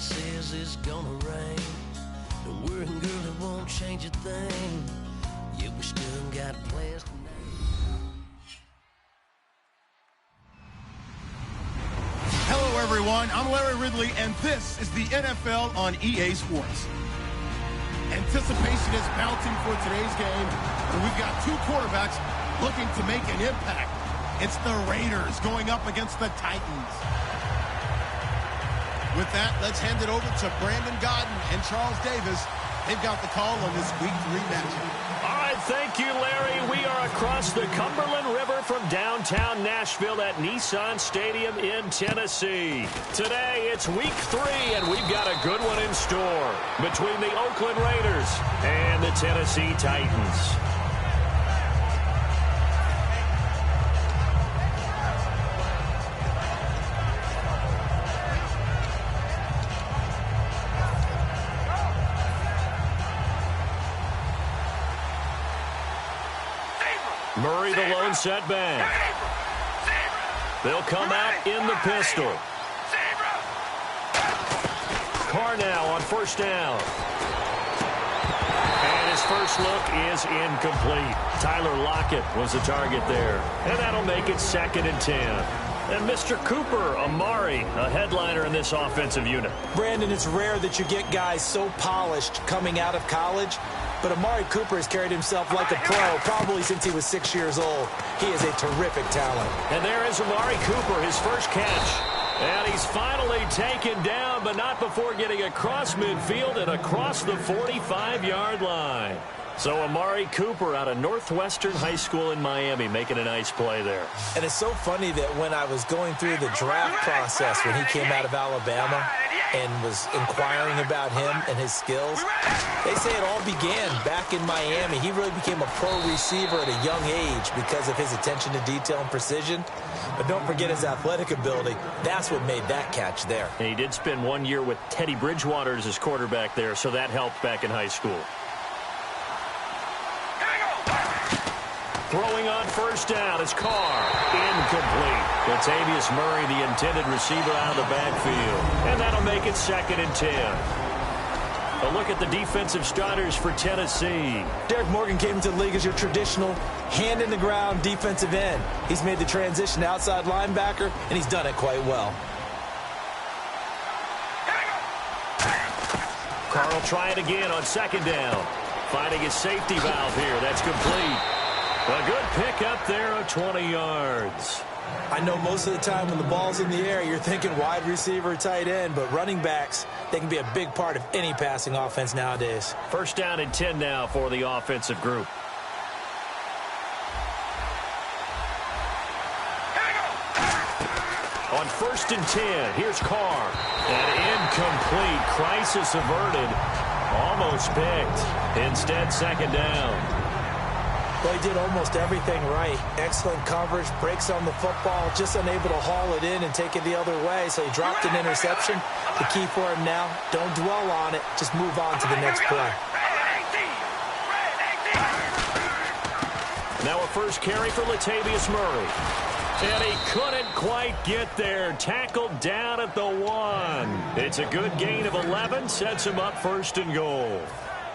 Says it's gonna rain. The working girl, it won't change a thing. Yeah, we still got plans tonight. Hello, everyone. I'm Larry Ridley, and this is the NFL on EA Sports. Anticipation is mounting for today's game, and we've got two quarterbacks looking to make an impact. It's the Raiders going up against the Titans. With that, let's hand it over to Brandon Godden and Charles Davis. They've got the call on this Week 3 matchup. All right, thank you, Larry. We are across the Cumberland River from downtown Nashville at Nissan Stadium in Tennessee. Today, it's Week 3, and we've got a good one in store between the Oakland Raiders and the Tennessee Titans. Murray, the lone setback. They'll come out in the pistol. Carr now on first down. And his first look is incomplete. Tyler Lockett was the target there. And that'll make it 2nd and 10. And Mr. Cooper, Amari, a headliner in this offensive unit. Brandon, it's rare that you get guys so polished coming out of college. But Amari Cooper has carried himself like a pro probably since he was 6 years old. He is a terrific talent. And there is Amari Cooper, his first catch. And he's finally taken down, but not before getting across midfield and across the 45-yard line. So Amari Cooper out of Northwestern High School in Miami making a nice play there. And it's so funny that when I was going through the draft process when he came out of Alabama and was inquiring about him and his skills, they say it all began back in Miami. He really became a pro receiver at a young age because of his attention to detail and precision. But don't forget his athletic ability. That's what made that catch there. And he did spend 1 year with Teddy Bridgewater as his quarterback there, so that helped back in high school. Throwing on first down is Carr. Incomplete. Latavius Murray, the intended receiver, out of the backfield. And that'll make it 2nd and 10. A look at the defensive starters for Tennessee. Derek Morgan came into the league as your traditional hand-in-the-ground defensive end. He's made the transition to outside linebacker, and he's done it quite well. Carr will try it again on 2nd down. Finding his safety valve here. That's complete. A good pick up there of 20 yards. I know most of the time when the ball's in the air, you're thinking wide receiver, tight end, but running backs, they can be a big part of any passing offense nowadays. First down and 10 now for the offensive group. On 1st and 10, here's Carr. An incomplete. Crisis averted. Almost picked. Instead, 2nd down. Well, he did almost everything right. Excellent coverage, breaks on the football, just unable to haul it in and take it the other way. So he dropped an interception. The key for him now, don't dwell on it. Just move on to the next play. Now a first carry for Latavius Murray. And he couldn't quite get there. Tackled down at the 1. It's a good gain of 11. Sets him up 1st and goal.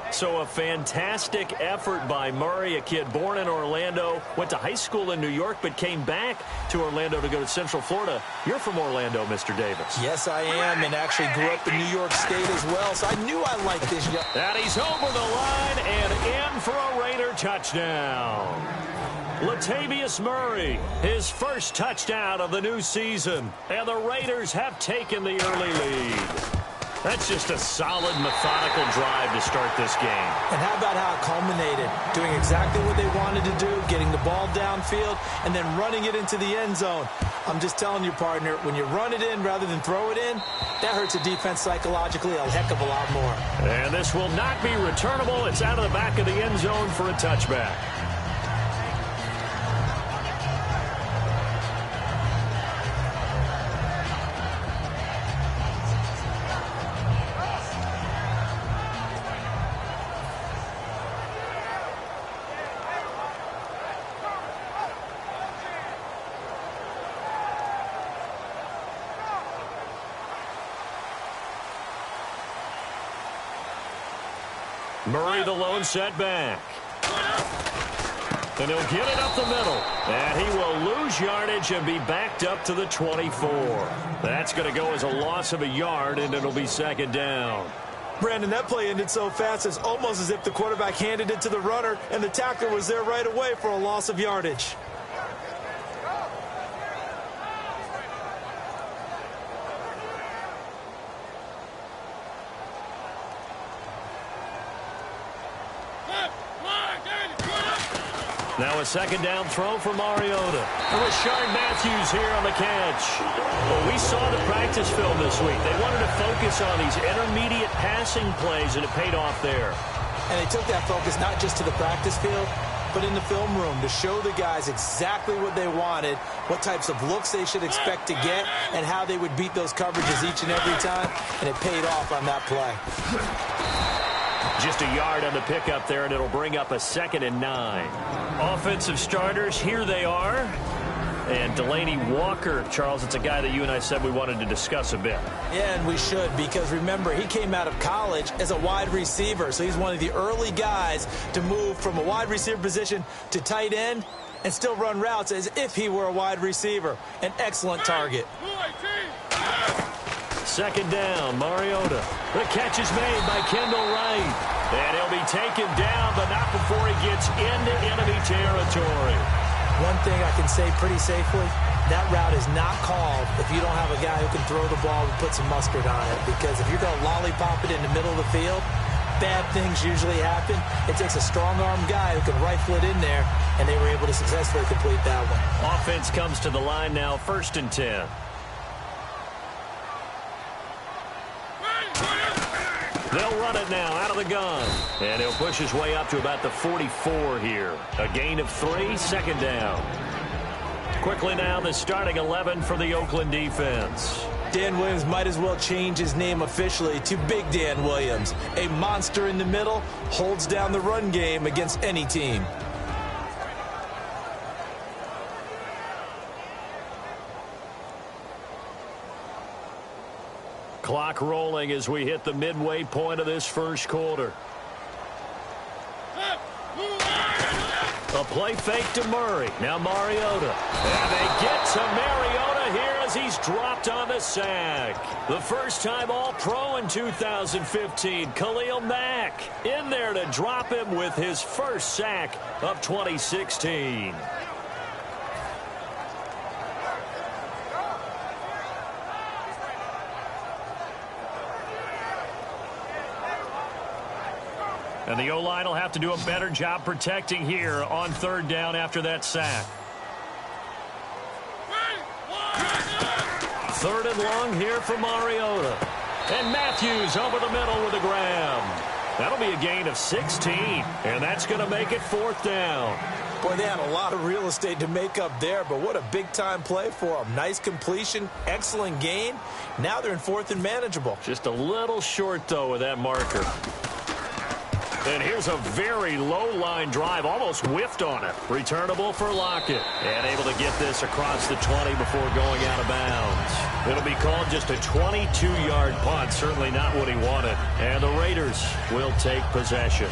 So a fantastic effort by Murray, a kid born in Orlando, went to high school in New York, but came back to Orlando to go to Central Florida. You're from Orlando, Mr. Davis. Yes, I am, and actually grew up in New York State as well, so I knew I liked this young. And he's over the line and in for a Raider touchdown. Latavius Murray, his first touchdown of the new season, and the Raiders have taken the early lead. That's just a solid, methodical drive to start this game. And how about how it culminated? Doing exactly what they wanted to do, getting the ball downfield, and then running it into the end zone. I'm just telling you, partner, when you run it in rather than throw it in, that hurts a defense psychologically a heck of a lot more. And this will not be returnable. It's out of the back of the end zone for a touchback. Murray the lone setback. And he'll get it up the middle. And he will lose yardage and be backed up to the 24. That's going to go as a loss of a yard, and it'll be 2nd down. Brandon, that play ended so fast, it's almost as if the quarterback handed it to the runner, and the tackler was there right away for a loss of yardage. Now a 2nd down throw for Mariota. And Rashard Matthews here on the catch. Well, we saw the practice film this week. They wanted to focus on these intermediate passing plays, and it paid off there. And they took that focus not just to the practice field, but in the film room to show the guys exactly what they wanted, what types of looks they should expect to get, and how they would beat those coverages each and every time, and it paid off on that play. Just a yard on the pickup there, and it'll bring up a 2nd and 9. Offensive starters, here they are. And Delaney Walker, Charles, it's a guy that you and I said we wanted to discuss a bit. Yeah, and we should, because remember, he came out of college as a wide receiver, so he's one of the early guys to move from a wide receiver position to tight end and still run routes as if he were a wide receiver. An excellent target. 2nd down, Mariota. The catch is made by Kendall Wright. And he'll be taken down, but not before he gets into enemy territory. One thing I can say pretty safely, that route is not called if you don't have a guy who can throw the ball and put some mustard on it. Because if you're going to lollipop it in the middle of the field, bad things usually happen. It takes a strong-arm guy who can rifle it in there, and they were able to successfully complete that one. Offense comes to the line now, 1st and 10. They'll run it now out of the gun. And he'll push his way up to about the 44 here. A gain of 3, 2nd down. Quickly now, the starting 11 for the Oakland defense. Dan Williams might as well change his name officially to Big Dan Williams. A monster in the middle, holds down the run game against any team. Clock rolling as we hit the midway point of this 1st quarter. A play fake to Murray. Now Mariota. And they get to Mariota here as he's dropped on the sack. The first time All-Pro in 2015. Khalil Mack in there to drop him with his first sack of 2016. And the O-line will have to do a better job protecting here on 3rd down after that sack. 3rd and long here for Mariota. And Matthews over the middle with a grab. That'll be a gain of 16, and that's going to make it 4th down. Boy, they had a lot of real estate to make up there, but what a big-time play for them. Nice completion, excellent gain. Now they're in 4th and manageable. Just a little short, though, with that marker. And here's a very low-line drive, almost whiffed on it. Returnable for Lockett. And able to get this across the 20 before going out of bounds. It'll be called just a 22-yard punt, certainly not what he wanted. And the Raiders will take possession.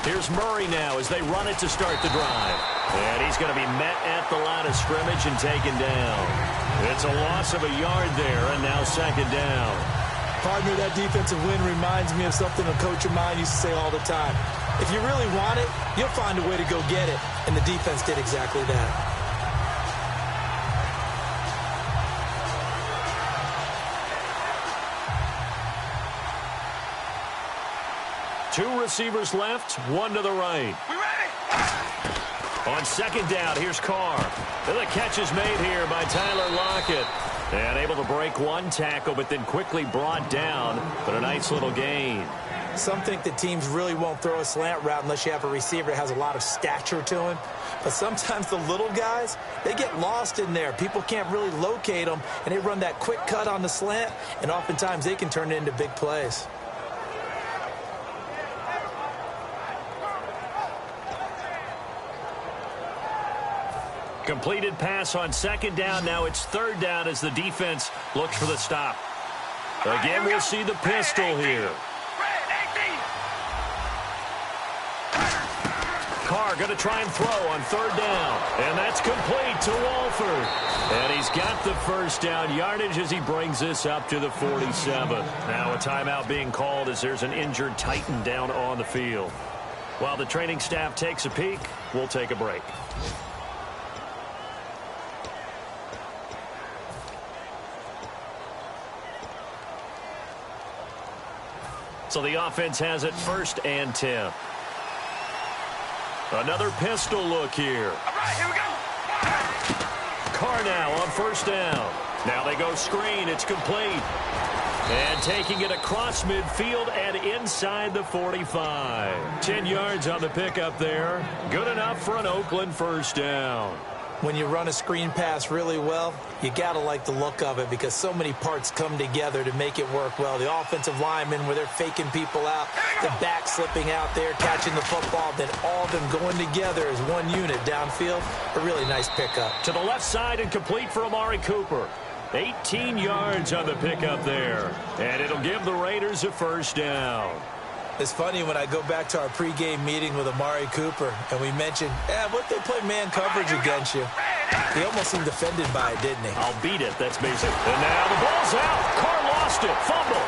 Here's Murray now as they run it to start the drive. And he's going to be met at the line of scrimmage and taken down. It's a loss of a yard there, and now 2nd down. Partner, that defensive win reminds me of something a coach of mine used to say all the time. If you really want it, you'll find a way to go get it. And the defense did exactly that. Two receivers left, one to the right. We ready? On 2nd down, here's Carr. And the catch is made here by Tyler Lockett. And able to break one tackle, but then quickly brought down. But a nice little gain. Some think that teams really won't throw a slant route unless you have a receiver that has a lot of stature to him. But sometimes the little guys, they get lost in there. People can't really locate them, and they run that quick cut on the slant, and oftentimes they can turn it into big plays. Completed pass on 2nd down. Now it's 3rd down as the defense looks for the stop. Again, we'll see the pistol here. Carr going to try and throw on 3rd down. And that's complete to Walford. And he's got the 1st down yardage as he brings this up to the 47. Now a timeout being called as there's an injured Titan down on the field. While the training staff takes a peek, we'll take a break. So the offense has it 1st and 10. Another pistol look here. All right, here we go. Carr now on 1st down. Now they go screen. It's complete. And taking it across midfield and inside the 45. 10 yards on the pickup there. Good enough for an Oakland 1st down. When you run a screen pass really well, you got to like the look of it because so many parts come together to make it work well. The offensive linemen, where they're faking people out, the back slipping out there, catching the football, then all of them going together as one unit downfield. A really nice pickup. To the left side and complete for Amari Cooper. 18 yards on the pickup there. And it'll give the Raiders a 1st down. It's funny when I go back to our pregame meeting with Amari Cooper and we mentioned, what if they play man coverage against you? He almost seemed offended by it, didn't he? I'll beat it. That's basic. And now the ball's out. Carr lost it. Fumble.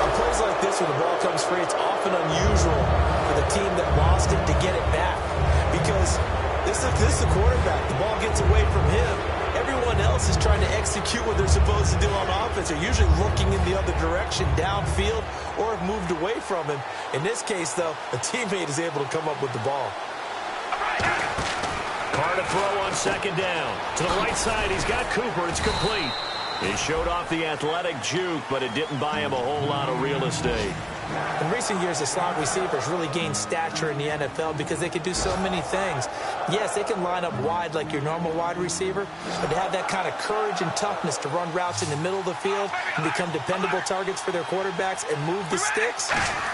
On plays like this where the ball comes free, it's often unusual for the team that lost it to get it back because this is the quarterback. The ball gets away from him. Everyone else is trying to execute what they're supposed to do on offense. They're usually looking in the other direction, downfield, or have moved away from him. In this case, though, a teammate is able to come up with the ball. Carr to throw on 2nd down. To the right side, he's got Cooper. It's complete. He showed off the athletic juke, but it didn't buy him a whole lot of real estate. In recent years, the slot receivers really gained stature in the NFL because they can do so many things. Yes, they can line up wide like your normal wide receiver, but to have that kind of courage and toughness to run routes in the middle of the field and become dependable targets for their quarterbacks and move the sticks,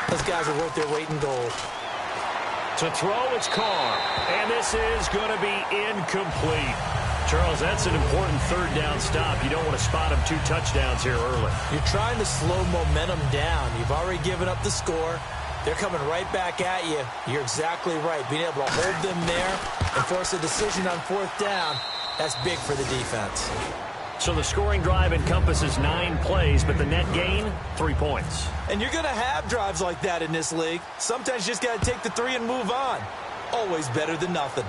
those guys are worth their weight in gold. To throw, it's Carr. And this is going to be incomplete. Charles, that's an important 3rd down stop. You don't want to spot him 2 touchdowns here early. You're trying to slow momentum down. You've already given up the score. They're coming right back at you. You're exactly right. Being able to hold them there and force a decision on 4th down, that's big for the defense. So the scoring drive encompasses 9 plays, but the net gain, 3 points. And you're going to have drives like that in this league. Sometimes you just got to take the 3 and move on. Always better than nothing.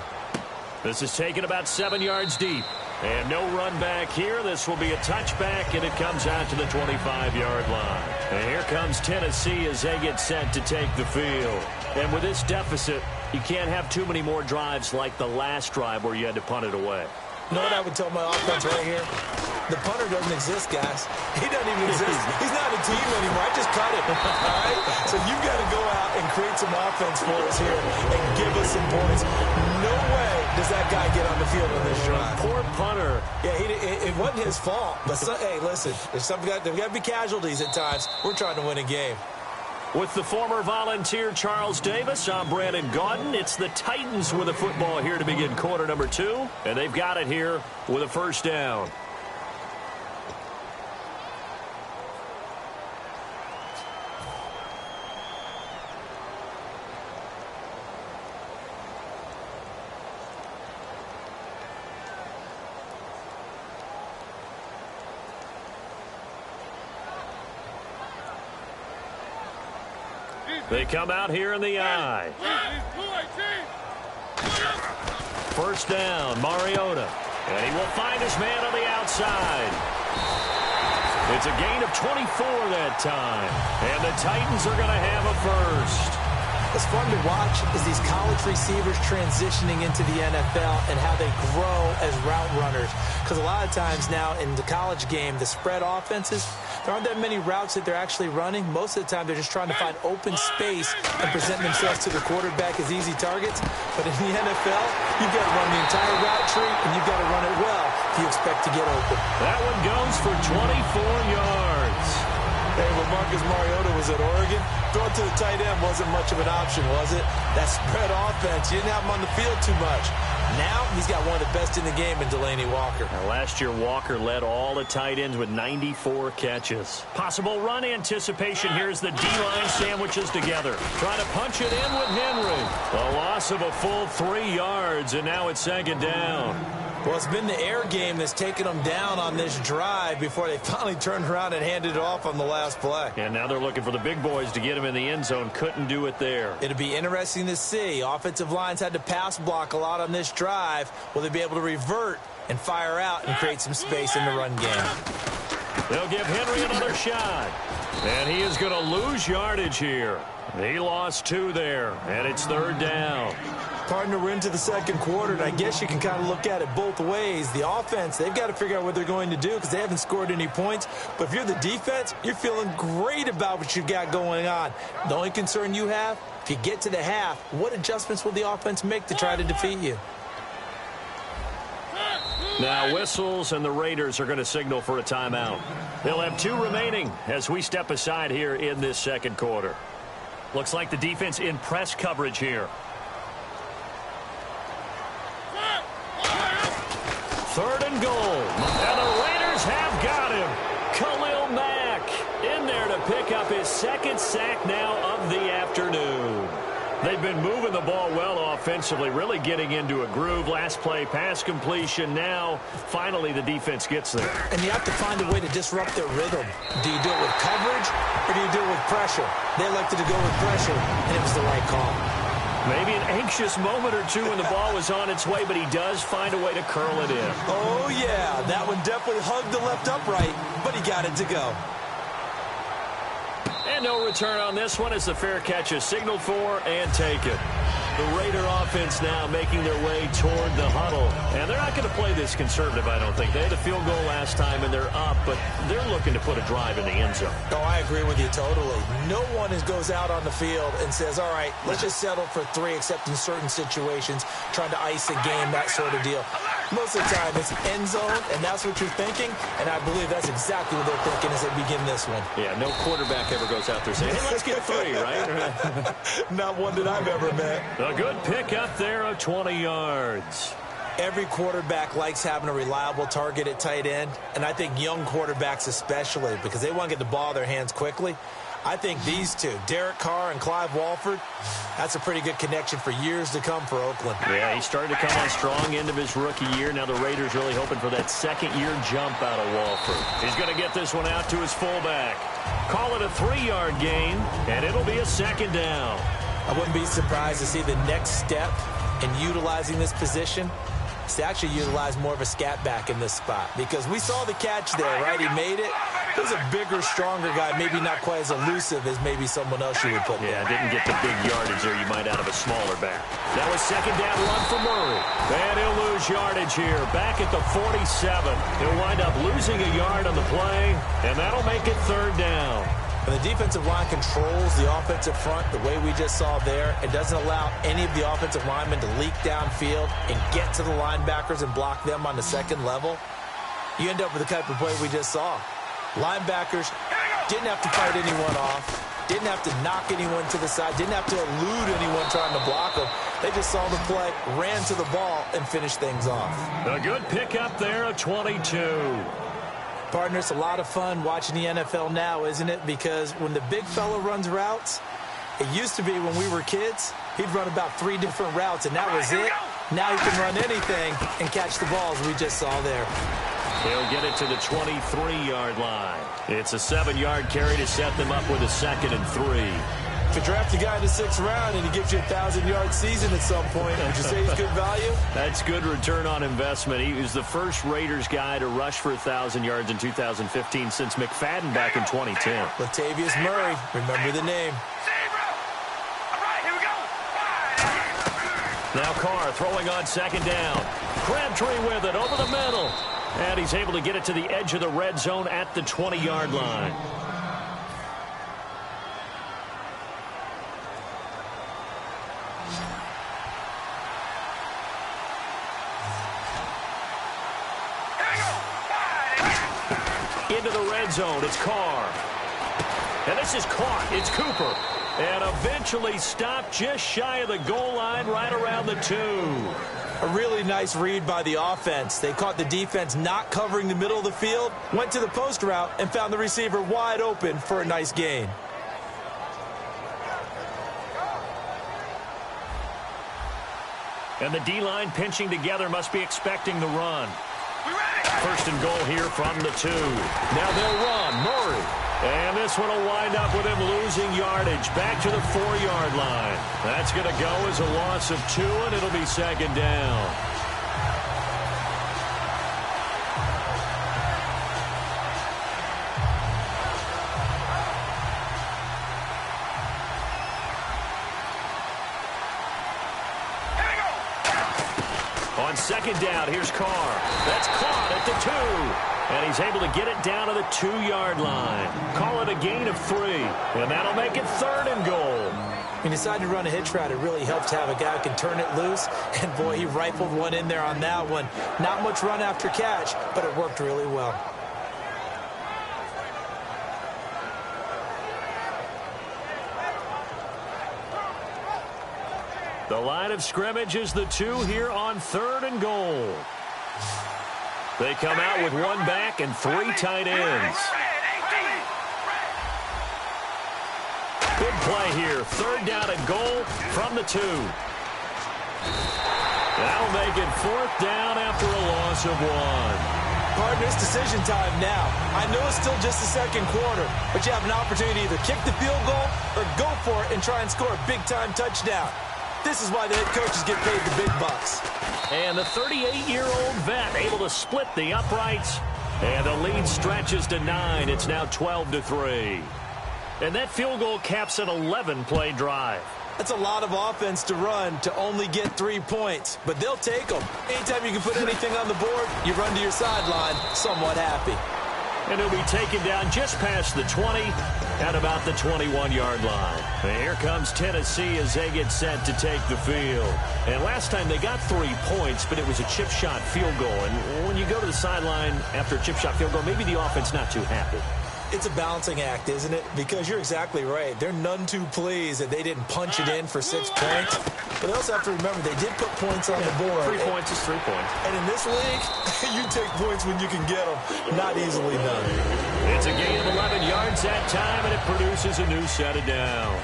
This is taken about 7 yards deep. And no run back here. This will be a touchback, and it comes out to the 25-yard line. And here comes Tennessee as they get set to take the field. And with this deficit, you can't have too many more drives like the last drive where you had to punt it away. You know what I would tell my offense right here? The punter doesn't exist, guys. He doesn't even exist. He's not a team anymore. I just cut him. All right? So you've got to go out and create some offense for us here and give us some points. No way does that guy get on the field on this drive. Poor punter. Yeah, it wasn't his fault. But, hey, listen, there's got to be casualties at times. We're trying to win a game. With the former Volunteer Charles Davis, I'm Brandon Gaudin. It's the Titans with the football here to begin quarter number 2. And they've got it here with a first down. They come out here in the eye. First down, Mariota. And he will find his man on the outside. It's a gain of 24 that time. And the Titans are going to have a first. What's fun to watch is these college receivers transitioning into the NFL and how they grow as route runners. Because a lot of times now in the college game, the spread offenses, there aren't that many routes that they're actually running. Most of the time, they're just trying to find open space and present themselves to the quarterback as easy targets. But in the NFL, you've got to run the entire route tree, and you've got to run it well if you expect to get open. That one goes for 24 yards. Hey, when Marcus Mariota was at Oregon, throwing to the tight end wasn't much of an option, was it? That spread offense, you didn't have him on the field too much. Now he's got one of the best in the game in Delaney Walker. Now, last year, Walker led all the tight ends with 94 catches. Possible run anticipation here as the D-line sandwiches together. Trying to punch it in with Henry. A loss of a full 3 yards, and now it's second down. Well, it's been the air game that's taken them down on this drive before they finally turned around and handed it off on the last play. And now they're looking for the big boys to get him in the end zone. Couldn't do it there. It'll be interesting to see. Offensive lines had to pass block a lot on this drive. Will they be able to revert and fire out and create some space in the run game? They'll give Henry another shot. And he is going to lose yardage here. He lost 2 there, and it's third down. Partner, we're into the second quarter, and I guess you can kind of look at it both ways. The offense, they've got to figure out what they're going to do because they haven't scored any points. But if you're the defense, you're feeling great about what you've got going on. The only concern you have, if you get to the half, what adjustments will the offense make to try to defeat you? Now whistles, and the Raiders are going to signal for a timeout. They'll have 2 remaining as we step aside here in this second quarter. Looks like the defense in press coverage here. Third and goal. And the Raiders have got him. Khalil Mack in there to pick up his second sack now of the afternoon. They've been moving the ball well offensively, really getting into a groove. Last play, pass completion. Now, finally, the defense gets there. And you have to find a way to disrupt their rhythm. Do you do it with coverage, or do you do it with pressure? They elected to go with pressure, and it was the right call. Maybe an anxious moment or two when the ball was on its way, but he does find a way to curl it in. Oh, yeah. That one definitely hugged the left upright, but he got it to go. And no return on this one as the fair catch is signaled for and taken. The Raider offense now making their way toward the huddle. And they're not going to play this conservative, I don't think. They had a field goal last time, and they're up, but they're looking to put a drive in the end zone. Oh, I agree with you totally. No one goes out on the field and says, all right, let's just settle for 3, except in certain situations, trying to ice a game, that sort of deal. Most of the time, it's end zone, and that's what you're thinking, and I believe that's exactly what they're thinking as they begin this one. Yeah, no quarterback ever goes out there saying, hey, let's get 3, right? Not one that I've ever met. A good pick up there of 20 yards. Every quarterback likes having a reliable target at tight end, and I think young quarterbacks especially, because they want to get the ball in their hands quickly. I think these two, Derek Carr and Clive Walford, that's a pretty good connection for years to come for Oakland. Yeah, he started to come on strong end of his rookie year. Now the Raiders really hoping for that second-year jump out of Walford. He's going to get this one out to his fullback. Call it a 3-yard gain, and it'll be a second down. I wouldn't be surprised to see the next step and utilizing this position is to actually utilize more of a scat back in this spot. Because we saw the catch there, right? He made it. He was a bigger, stronger guy, maybe not quite as elusive as maybe someone else you would put there. Yeah, didn't get the big yardage there you might out of a smaller back. That was second down run for Murray. And he'll lose yardage here. Back at the 47. He'll wind up losing a yard on the play, and that'll make it third down. And the defensive line controls the offensive front the way we just saw there. It doesn't allow any of the offensive linemen to leak downfield and get to the linebackers and block them on the second level. You end up with the type of play we just saw. Linebackers didn't have to fight anyone off, didn't have to knock anyone to the side, didn't have to elude anyone trying to block them. They just saw the play, ran to the ball, and finished things off. A good pickup there of 22. Partner, it's a lot of fun watching the NFL now, isn't it? Because when the big fella runs routes, it used to be when we were kids, he'd run about 3 different routes, and that was it. Now he can run anything and catch the balls we just saw there. He'll get it to the 23-yard line. It's a 7-yard carry to set them up with a 2nd and 3. If you draft a guy in the 6th round and he gives you a 1,000-yard season at some point, would you say he's good value? That's good return on investment. He was the first Raiders guy to rush for 1,000 yards in 2015 since McFadden back in 2010. Latavius Murray, remember the name. Now Carr throwing on 2nd down. Crabtree with it over the middle. And he's able to get it to the edge of the red zone at the 20-yard line. Into the red zone, it's Carr. And this is caught, it's Cooper. And eventually stopped just shy of the goal line right around the 2. A really nice read by the offense. They caught the defense not covering the middle of the field, went to the post route, and found the receiver wide open for a nice gain. And the D-line pinching together, must be expecting the run. 1st and goal here from the 2. Now they'll run. Murray. And this one will wind up with him losing yardage back to the 4-yard line. That's going to go as a loss of 2, and it'll be 2nd down. On 2nd down, here's Carr. That's caught at the 2. And he's able to get it down to the 2-yard line. Call it a gain of 3. And that'll make it 3rd and goal. He decided to run a hitch route. It really helps to have a guy who can turn it loose. And, boy, he rifled one in there on that one. Not much run after catch, but it worked really well. The line of scrimmage is the 2 here on 3rd and goal. They come out with 1 back and 3 tight ends. Big play here. 3rd down and goal from the 2. That'll make it 4th down after a loss of 1. Partner, it's decision time now. I know it's still just the 2nd quarter, but you have an opportunity to either kick the field goal or go for it and try and score a big-time touchdown. This is why the head coaches get paid the big bucks. And the 38-year-old vet able to split the uprights. And the lead stretches to 9. It's now 12-3. And that field goal caps an 11-play drive. That's a lot of offense to run to only get 3 points, but they'll take them. Anytime you can put anything on the board, you run to your sideline somewhat happy. And he'll be taken down just past the 20 at about the 21-yard line. And here comes Tennessee as they get set to take the field. And last time they got 3 points, but it was a chip shot field goal. And when you go to the sideline after a chip shot field goal, maybe the offense not too happy. It's a balancing act, isn't it? Because you're exactly right. They're none too pleased that they didn't punch it in for 6 points. But they also have to remember they did put points on the board. 3 points is 3 points. And in this league, you take points when you can get them. Not easily done. It's a gain of 11 yards that time, and it produces a new set of downs.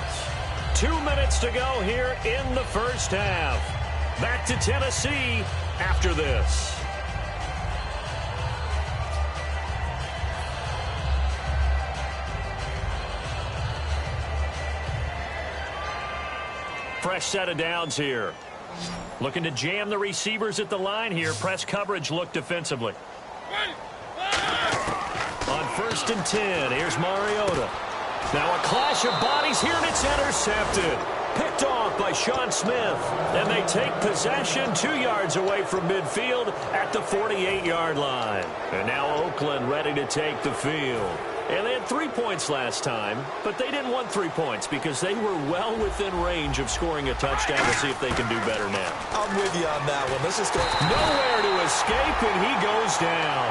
2 minutes to go here in the first half. Back to Tennessee after this. Fresh set of downs here. Looking to jam the receivers at the line here. Press coverage look defensively. On 1st and 10, here's Mariota. Now a clash of bodies here, and it's intercepted. Picked off by Sean Smith. And they take possession 2 yards away from midfield at the 48-yard line. And now Oakland ready to take the field. And they had 3 points last time, but they didn't want 3 points because they were well within range of scoring a touchdown. We'll see if they can do better now. I'm with you on that one. Let's just go. Nowhere to escape, and he goes down.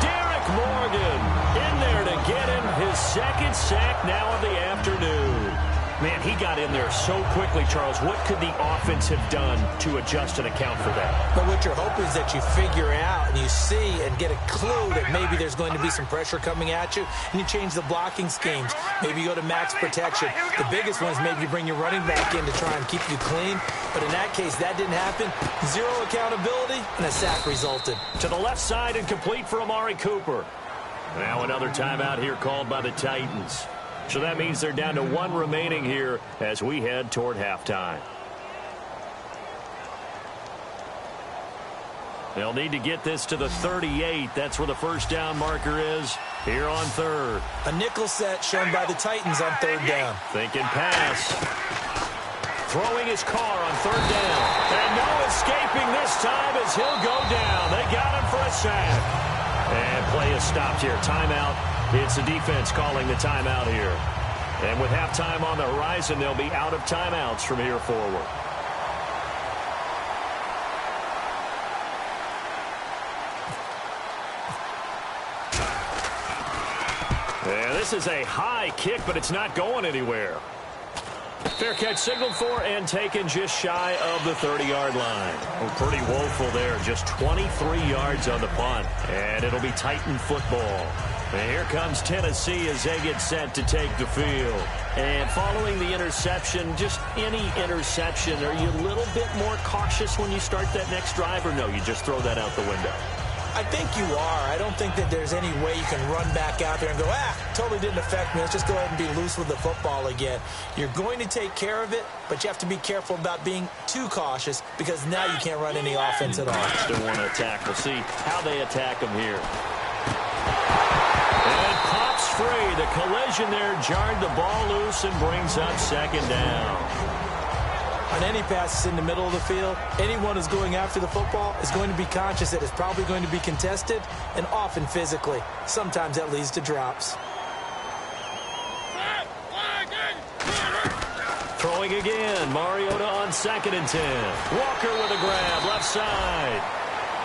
Derek Morgan in there to get him his 2nd sack now of the afternoon. Man, he got in there so quickly, Charles. What could the offense have done to adjust and account for that? But what you're hoping is that you figure out and you see and get a clue that maybe there's going to be some pressure coming at you, and you change the blocking schemes. Maybe you go to max protection. The biggest one is maybe you bring your running back in to try and keep you clean. But in that case, that didn't happen. 0 accountability, and a sack resulted. To the left side and complete for Amari Cooper. Now another timeout here called by the Titans. So that means they're down to 1 remaining here as we head toward halftime. They'll need to get this to the 38. That's where the first down marker is here on 3rd. A nickel set shown by the Titans on 3rd down. Thinking pass. Throwing his car on 3rd down. And no escaping this time as he'll go down. They got him for a sack. And play is stopped here. Timeout. It's the defense calling the timeout here. And with halftime on the horizon, they'll be out of timeouts from here forward. And this is a high kick, but it's not going anywhere. Fair catch signaled for and taken just shy of the 30-yard line. Oh, pretty woeful there. Just 23 yards on the punt. And it'll be Titan football. And here comes Tennessee as they get set to take the field. And following the interception, just any interception, are you a little bit more cautious when you start that next drive, or no, you just throw that out the window? I think you are. I don't think that there's any way you can run back out there and go, totally didn't affect me. Let's just go ahead and be loose with the football again. You're going to take care of it, but you have to be careful about being too cautious because now you can't run any offense at all. Still want to attack. We'll see how they attack them here. And pops free. The collision there jarred the ball loose and brings up 2nd down. On any passes in the middle of the field, anyone who's going after the football is going to be conscious that it's probably going to be contested and often physically. Sometimes that leads to drops. Throwing again. Mariota on 2nd and 10. Walker with a grab, left side.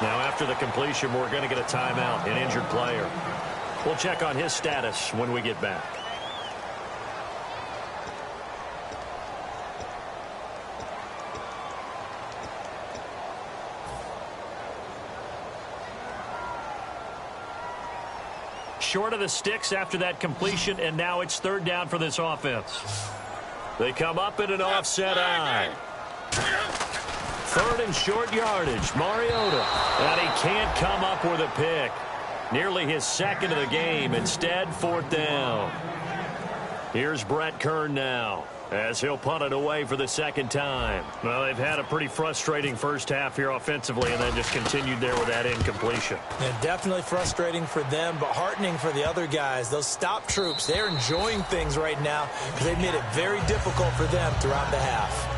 Now after the completion, we're going to get a timeout, an injured player. We'll check on his status when we get back. Short of the sticks after that completion, and now it's 3rd down for this offense. They come up in an offset eye. 3rd and short yardage. Mariota. And he can't come up with a pick. Nearly his 2nd of the game. Instead, 4th down. Here's Brett Kern now as he'll punt it away for the 2nd time. Well, they've had a pretty frustrating first half here offensively and then just continued there with that incompletion. And definitely frustrating for them, but heartening for the other guys. Those stop troops, they're enjoying things right now because they've made it very difficult for them throughout the half.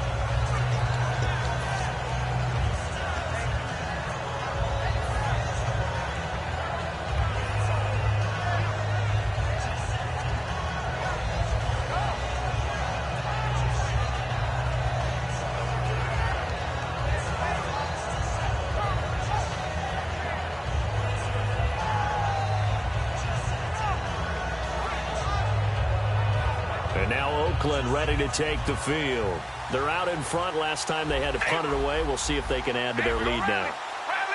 And now Oakland ready to take the field. They're out in front. Last time they had to punt it away. We'll see if they can add to their lead now.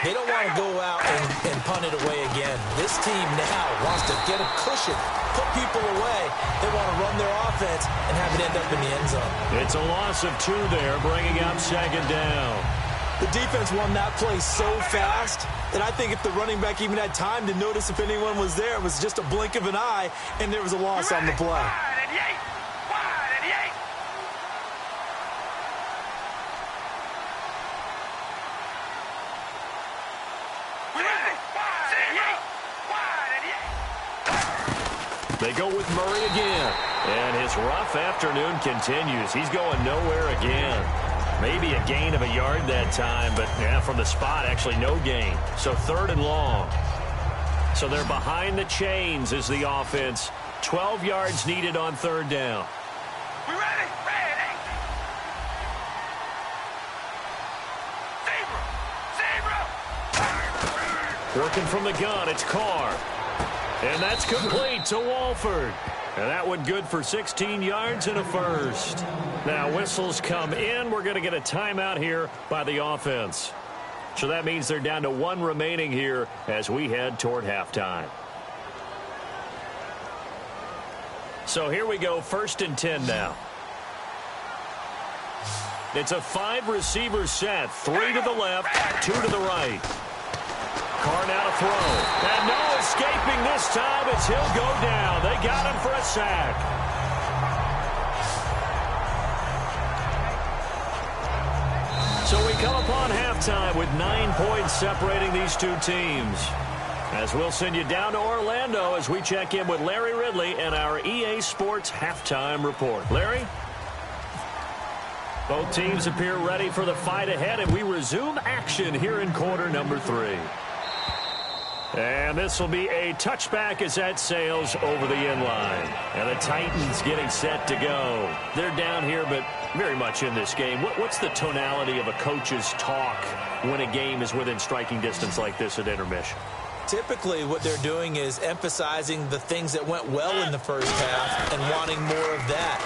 They don't want to go out and punt it away again. This team now wants to get a cushion, put people away. They want to run their offense and have it end up in the end zone. It's a loss of 2 there, bringing up 2nd down. The defense won that play so fast that I think if the running back even had time to notice if anyone was there, it was just a blink of an eye, and there was a loss on the play. They go with Murray again. And his rough afternoon continues. He's going nowhere again. Maybe a gain of a yard that time, but yeah, from the spot, actually no gain. So 3rd and long. So they're behind the chains as the offense. 12 yards needed on 3rd down. We ready? Ready. Zebra. Working from the gun, it's Carr. And that's complete to Walford. And that one good for 16 yards and a first. Now whistles come in. We're going to get a timeout here by the offense. So that means they're down to 1 remaining here as we head toward halftime. So here we go, 1st and 10 now. It's a 5-receiver set. 3 to the left, 2 to the right. Carr now to throw. And no escaping this time as he'll go down. They got him for a sack. So we come upon halftime with 9 points separating these two teams. As we'll send you down to Orlando as we check in with Larry Ridley and our EA Sports halftime report. Larry? Both teams appear ready for the fight ahead, and we resume action here in quarter number 3. And this will be a touchback as that sails over the inline. And the Titans getting set to go. They're down here, but very much in this game. What's the tonality of a coach's talk when a game is within striking distance like this at intermission? Typically, what they're doing is emphasizing the things that went well in the first half and wanting more of that.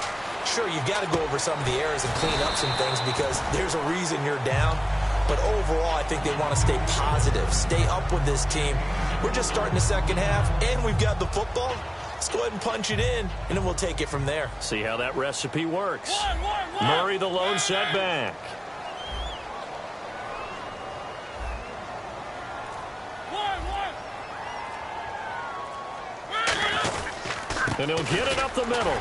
Sure, you've got to go over some of the errors and clean up some things because there's a reason you're down. But overall, I think they want to stay positive, stay up with this team. We're just starting the second half, and we've got the football. Let's go ahead and punch it in, and then we'll take it from there. See how that recipe works. Murray, the lone setback. And he'll get it up the middle.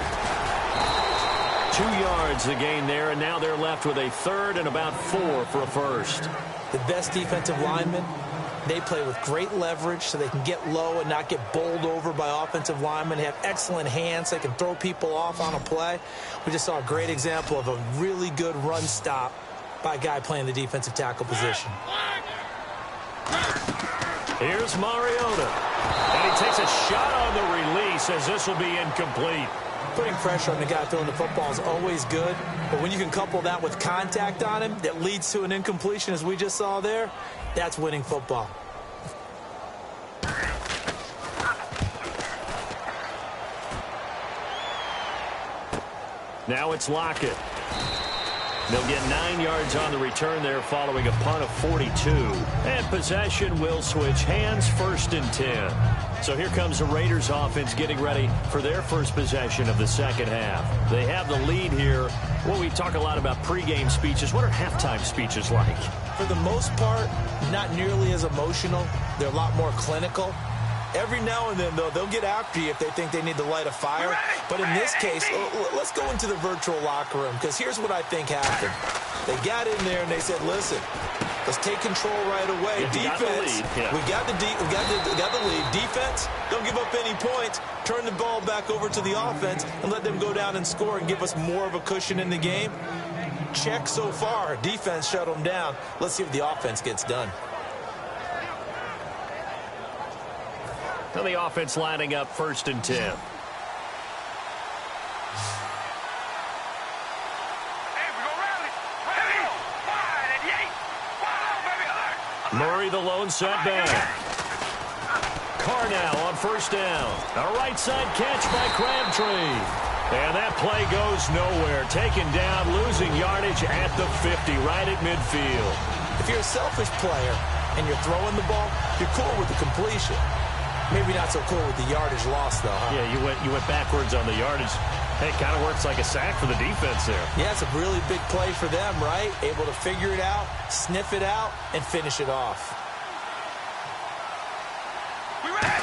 2 yards the gain there, and now they're left with a 3rd and about 4 for a first. The best defensive linemen, they play with great leverage so they can get low and not get bowled over by offensive linemen. They have excellent hands. They can throw people off on a play. We just saw a great example of a really good run stop by a guy playing the defensive tackle position. Here's Mariota. And he takes a shot on the release as this will be incomplete. Putting pressure on the guy throwing the football is always good, but when you can couple that with contact on him that leads to an incompletion, as we just saw there, that's winning football. Now it's Lockett. They'll get 9 yards on the return there following a punt of 42. And possession will switch hands, 1st and 10. So here comes the Raiders offense getting ready for their first possession of the second half. They have the lead here. Well, we talk a lot about pregame speeches. What are halftime speeches like? For the most part, not nearly as emotional. They're a lot more clinical. Every now and then, though, they'll get after you if they think they need to light a fire. But in this case, let's go into the virtual locker room, because here's what I think happened. They got in there and they said, listen, let's take control right away. Defense, we got the lead. Defense, don't give up any points. Turn the ball back over to the offense and let them go down and score and give us more of a cushion in the game. Check so far. Defense shut them down. Let's see if the offense gets done. Now the offense lining up 1st and 10. Hey, we go rally. Ready, wide and yank. Wide out, baby, alert. Murray, the lone setback. Carr now on 1st down. A right side catch by Crabtree. And that play goes nowhere. Taken down, losing yardage at the 50, right at midfield. If you're a selfish player and you're throwing the ball, you're cool with the completion. Maybe not so cool with the yardage loss, though, huh? Yeah, you went backwards on the yardage. Hey, it kind of works like a sack for the defense there. Yeah, it's a really big play for them, right? Able to figure it out, sniff it out, and finish it off. We ready?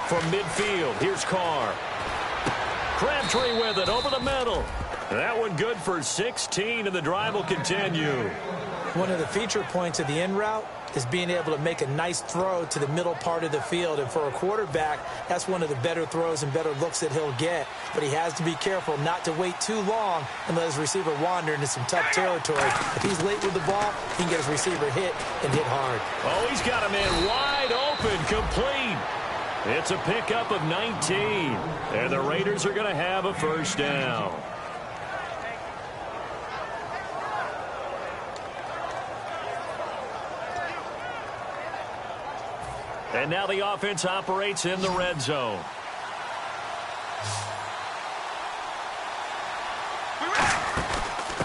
From midfield, here's Carr. Crabtree with it over the middle. That one good for 16, and the drive will continue. One of the feature points of the in route is being able to make a nice throw to the middle part of the field. And for a quarterback, that's one of the better throws and better looks that he'll get. But he has to be careful not to wait too long and let his receiver wander into some tough territory. If he's late with the ball, he can get his receiver hit and hit hard. Oh, he's got him in wide open, complete. It's a pickup of 19. And the Raiders are going to have a first down. And now the offense operates in the red zone.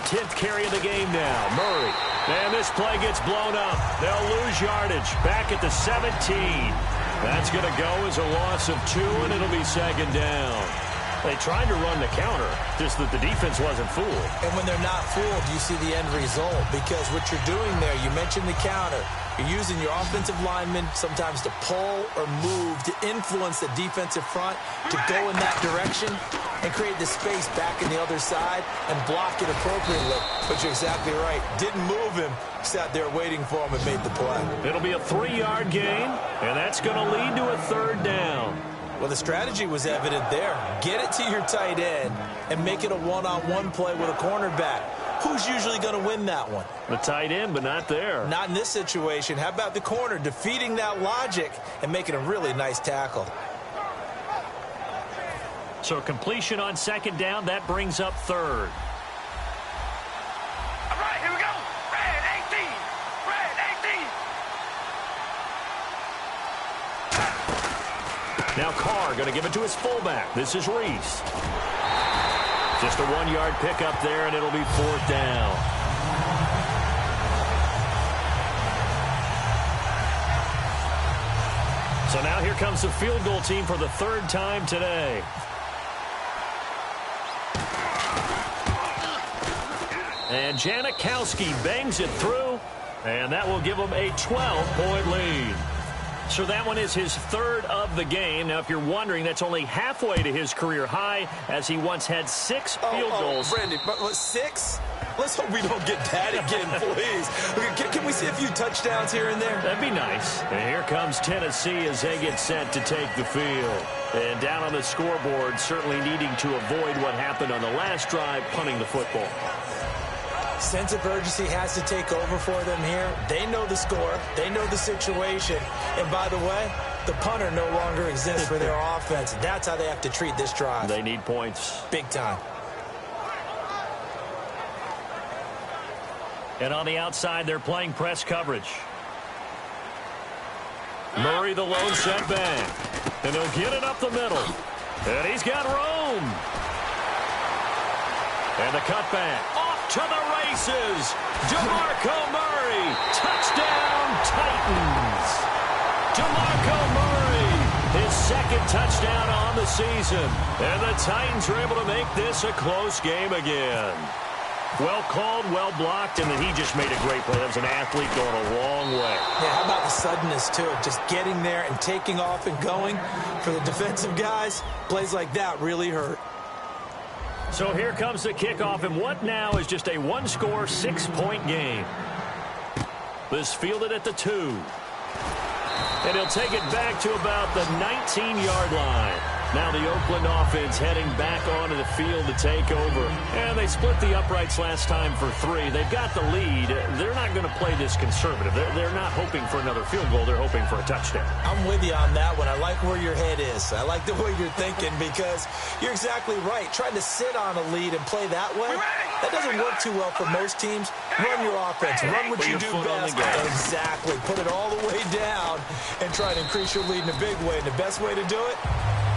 Tenth carry of the game now. Murray. And this play gets blown up. They'll lose yardage. Back at the 17. That's going to go as a loss of 2, and it'll be second down. They tried to run the counter, just that the defense wasn't fooled. And when they're not fooled, you see the end result. Because what you're doing there, you mentioned the counter. You're using your offensive linemen sometimes to pull or move to influence the defensive front to go in that direction and create the space back in the other side and block it appropriately. But you're exactly right. Didn't move him. Sat there waiting for him and made the play. It'll be a 3-yard gain, and that's going to lead to a third down. Well, the strategy was evident there. Get it to your tight end and make it a one-on-one play with a cornerback. Who's usually going to win that one? The tight end, but not there. Not in this situation. How about the corner defeating that logic and making a really nice tackle? So completion on second down, that brings up third. All right, here we go. Red 18. Red 18. Now Carr going to give it to his fullback. This is Reese. Just a 1-yard pickup there, and it'll be fourth down. So now here comes the field goal team for the third time today. And Janikowski bangs it through, and that will give him a 12-point lead. So that one is his third of the game. Now, if you're wondering, that's only halfway to his career high, as he once had 6 field goals. Brandon, but 6? Let's hope we don't get that again, please. Can we see a few touchdowns here and there? That'd be nice. And here comes Tennessee as they get set to take the field. And down on the scoreboard, certainly needing to avoid what happened on the last drive, punting the football. Sense of urgency has to take over for them here. They know the score. They know the situation. And by the way, the punter no longer exists for their offense. That's how they have to treat this drive. They need points. Big time. And on the outside, they're playing press coverage. Murray, the lone setback. And he'll get it up the middle. And he's got room. And the cutback. Off to the races. DeMarco Murray. Touchdown, Titans. DeMarco Murray. His second touchdown on the season. And the Titans are able to make this a close game again. Well called, well blocked, and then he just made a great play. That was an athlete going a long way. Yeah, how about the suddenness, too? Just getting there and taking off and going. For the defensive guys, plays like that really hurt. So here comes the kickoff, and what now is just a one-score, 6-point game. This fielded at the 2. And he'll take it back to about the 19-yard line. Now the Oakland offense heading back onto the field to take over. And they split the uprights last time for 3. They've got the lead. They're not going to play this conservative. They're not hoping for another field goal. They're hoping for a touchdown. I'm with you on that one. I like where your head is. I like the way you're thinking because you're exactly right. Trying to sit on a lead and play that way, that doesn't work too well for most teams. Run your offense. Run what you do best. Exactly. Put it all the way down and try to increase your lead in a big way. And the best way to do it,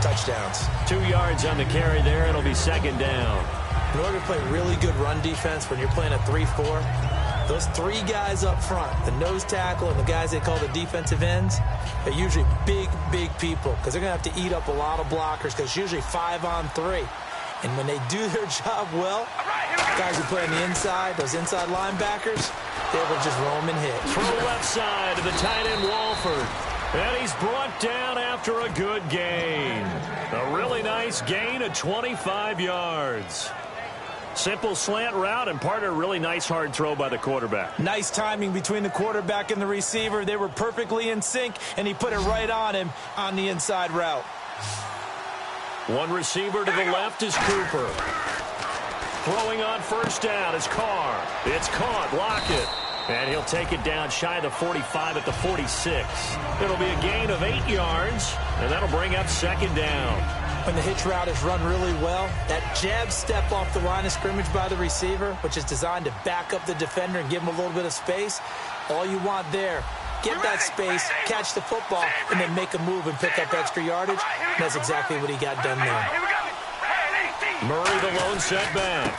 touchdowns. 2 yards on the carry there. It'll be second down. In order to play really good run defense when you're playing a 3-4, those 3 guys up front, the nose tackle and the guys they call the defensive ends, are usually big, big people because they're going to have to eat up a lot of blockers because it's usually 5-on-3. And when they do their job well, guys who play on the inside, those inside linebackers, they will just roam and hit. Throw left side to the tight end, Walford. And he's brought down after a good gain. A really nice gain of 25 yards. Simple slant route, and partner, really nice hard throw by the quarterback. Nice timing between the quarterback and the receiver. They were perfectly in sync, and he put it right on him on the inside route. One receiver to the left is Cooper. Throwing on first down is Carr. It's caught. Lockett. And he'll take it down shy of the 45 at the 46. It'll be a gain of 8 yards, and that'll bring up second down. When the hitch route is run really well, that jab step off the line of scrimmage by the receiver, which is designed to back up the defender and give him a little bit of space, all you want there, get that space, catch the football, and then make a move and pick up extra yardage. And that's exactly what he got done there. Murray, the lone setback.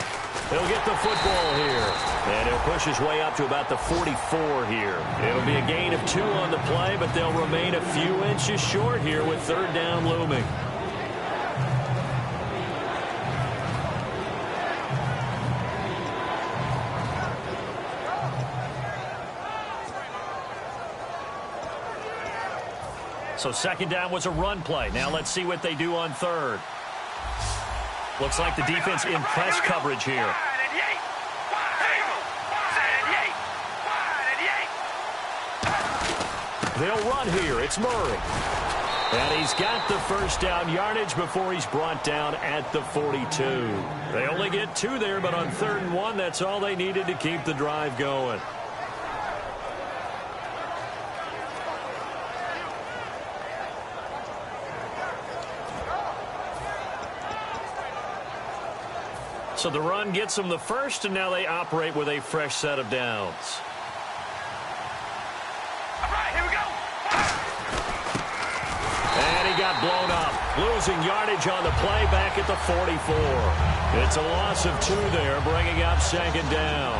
He'll get the football here. And he'll push his way up to about the 44 here. It'll be a gain of 2 on the play, but they'll remain a few inches short here with third down looming. So second down was a run play. Now let's see what they do on third. Looks like the defense in press coverage here. They'll run here. It's Murray. And he's got the first down yardage before he's brought down at the 42. They only get 2 there, but on 3rd and 1, that's all they needed to keep the drive going. So the run gets them the first, and now they operate with a fresh set of downs. All right, here we go. And he got blown up, losing yardage on the play back at the 44. It's a loss of 2 there, bringing up second down.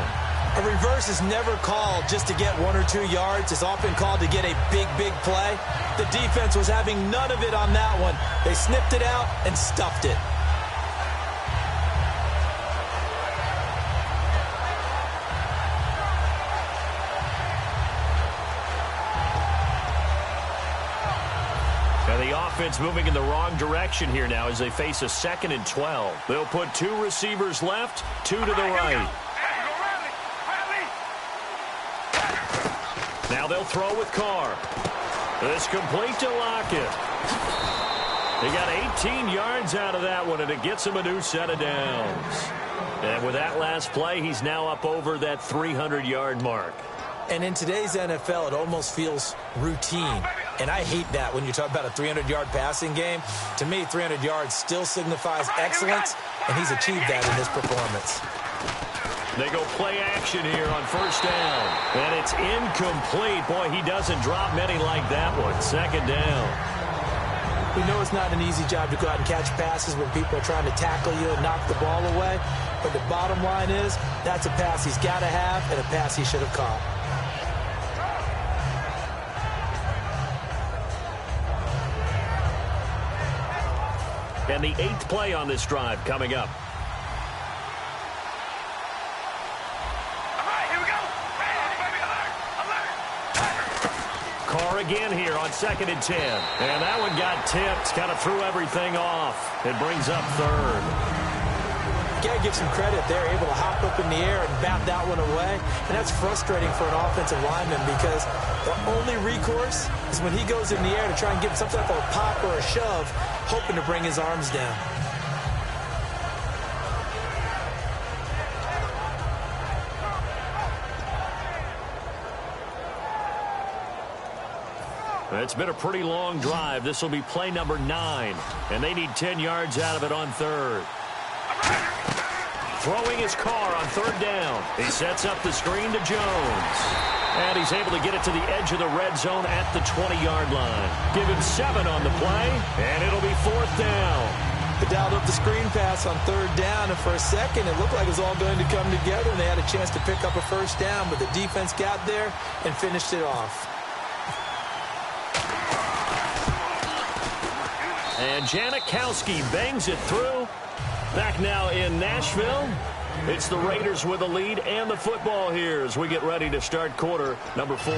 A reverse is never called just to get 1 or 2 yards. It's often called to get a big, big play. The defense was having none of it on that one. They snipped it out and stuffed it. The offense moving in the wrong direction here now as they face a 2nd and 12. They'll put 2 receivers left, 2 to the right. Now they'll throw with Carr. It's complete to Lockett. He got 18 yards out of that one, and it gets him a new set of downs. And with that last play, he's now up over that 300-yard mark. And in today's NFL, it almost feels routine. And I hate that when you talk about a 300-yard passing game. To me, 300 yards still signifies excellence, and he's achieved that in this performance. They go play action here on first down. And it's incomplete. Boy, he doesn't drop many like that one. Second down. We know it's not an easy job to go out and catch passes when people are trying to tackle you and knock the ball away. But the bottom line is, that's a pass he's got to have and a pass he should have caught. And the 8th play on this drive coming up. All right, here we go. Alert. Carr again here on 2nd and 10. And that one got tipped. Kind of threw everything off. It brings up 3rd. Got to give some credit. They're able to hop up in the air and bat that one away. And that's frustrating for an offensive lineman because the only recourse is when he goes in the air to try and give some type of a pop or a shove, hoping to bring his arms down. It's been a pretty long drive. This will be play number 9. And they need 10 yards out of it on 3rd. Throwing his Carr on 3rd down. He sets up the screen to Jones. And he's able to get it to the edge of the red zone at the 20-yard line. Give him 7 on the play, and it'll be 4th down. They dialed up the screen pass on 3rd down, and for a second it looked like it was all going to come together, and they had a chance to pick up a first down, but the defense got there and finished it off. And Janikowski bangs it through. Back now in Nashville. It's the Raiders with the lead and the football here as we get ready to start quarter number 4.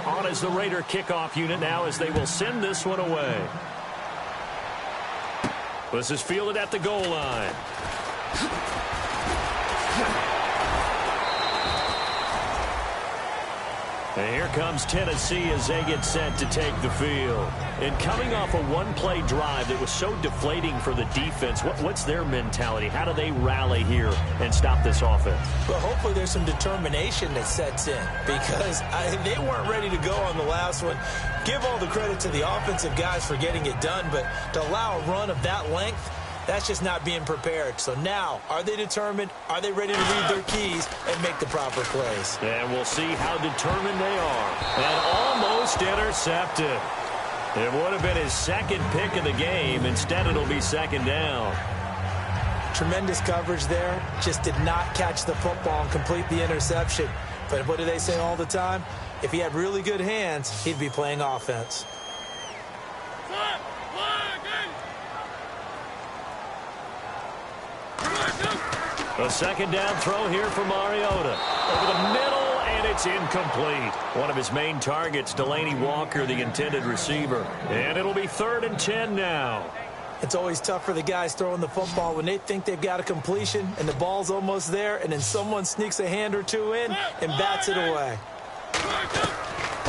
On is the Raider kickoff unit now as they will send this one away. This is fielded at the goal line. And here comes Tennessee as they get set to take the field. And coming off a one-play drive that was so deflating for the defense, what's their mentality? How do they rally here and stop this offense? Well, hopefully there's some determination that sets in because they weren't ready to go on the last one. Give all the credit to the offensive guys for getting it done, but to allow a run of that length, that's just not being prepared. So now, are they determined? Are they ready to read their keys and make the proper plays? And we'll see how determined they are. And almost intercepted. It would have been his second pick of the game. Instead, it'll be second down. Tremendous coverage there. Just did not catch the football and complete the interception. But what do they say all the time? If he had really good hands, he'd be playing offense. A second down throw here for Mariota. Over the middle, and it's incomplete. One of his main targets, Delaney Walker, the intended receiver. And it'll be 3rd and 10 now. It's always tough for the guys throwing the football when they think they've got a completion and the ball's almost there, and then someone sneaks a hand or two in and bats it away.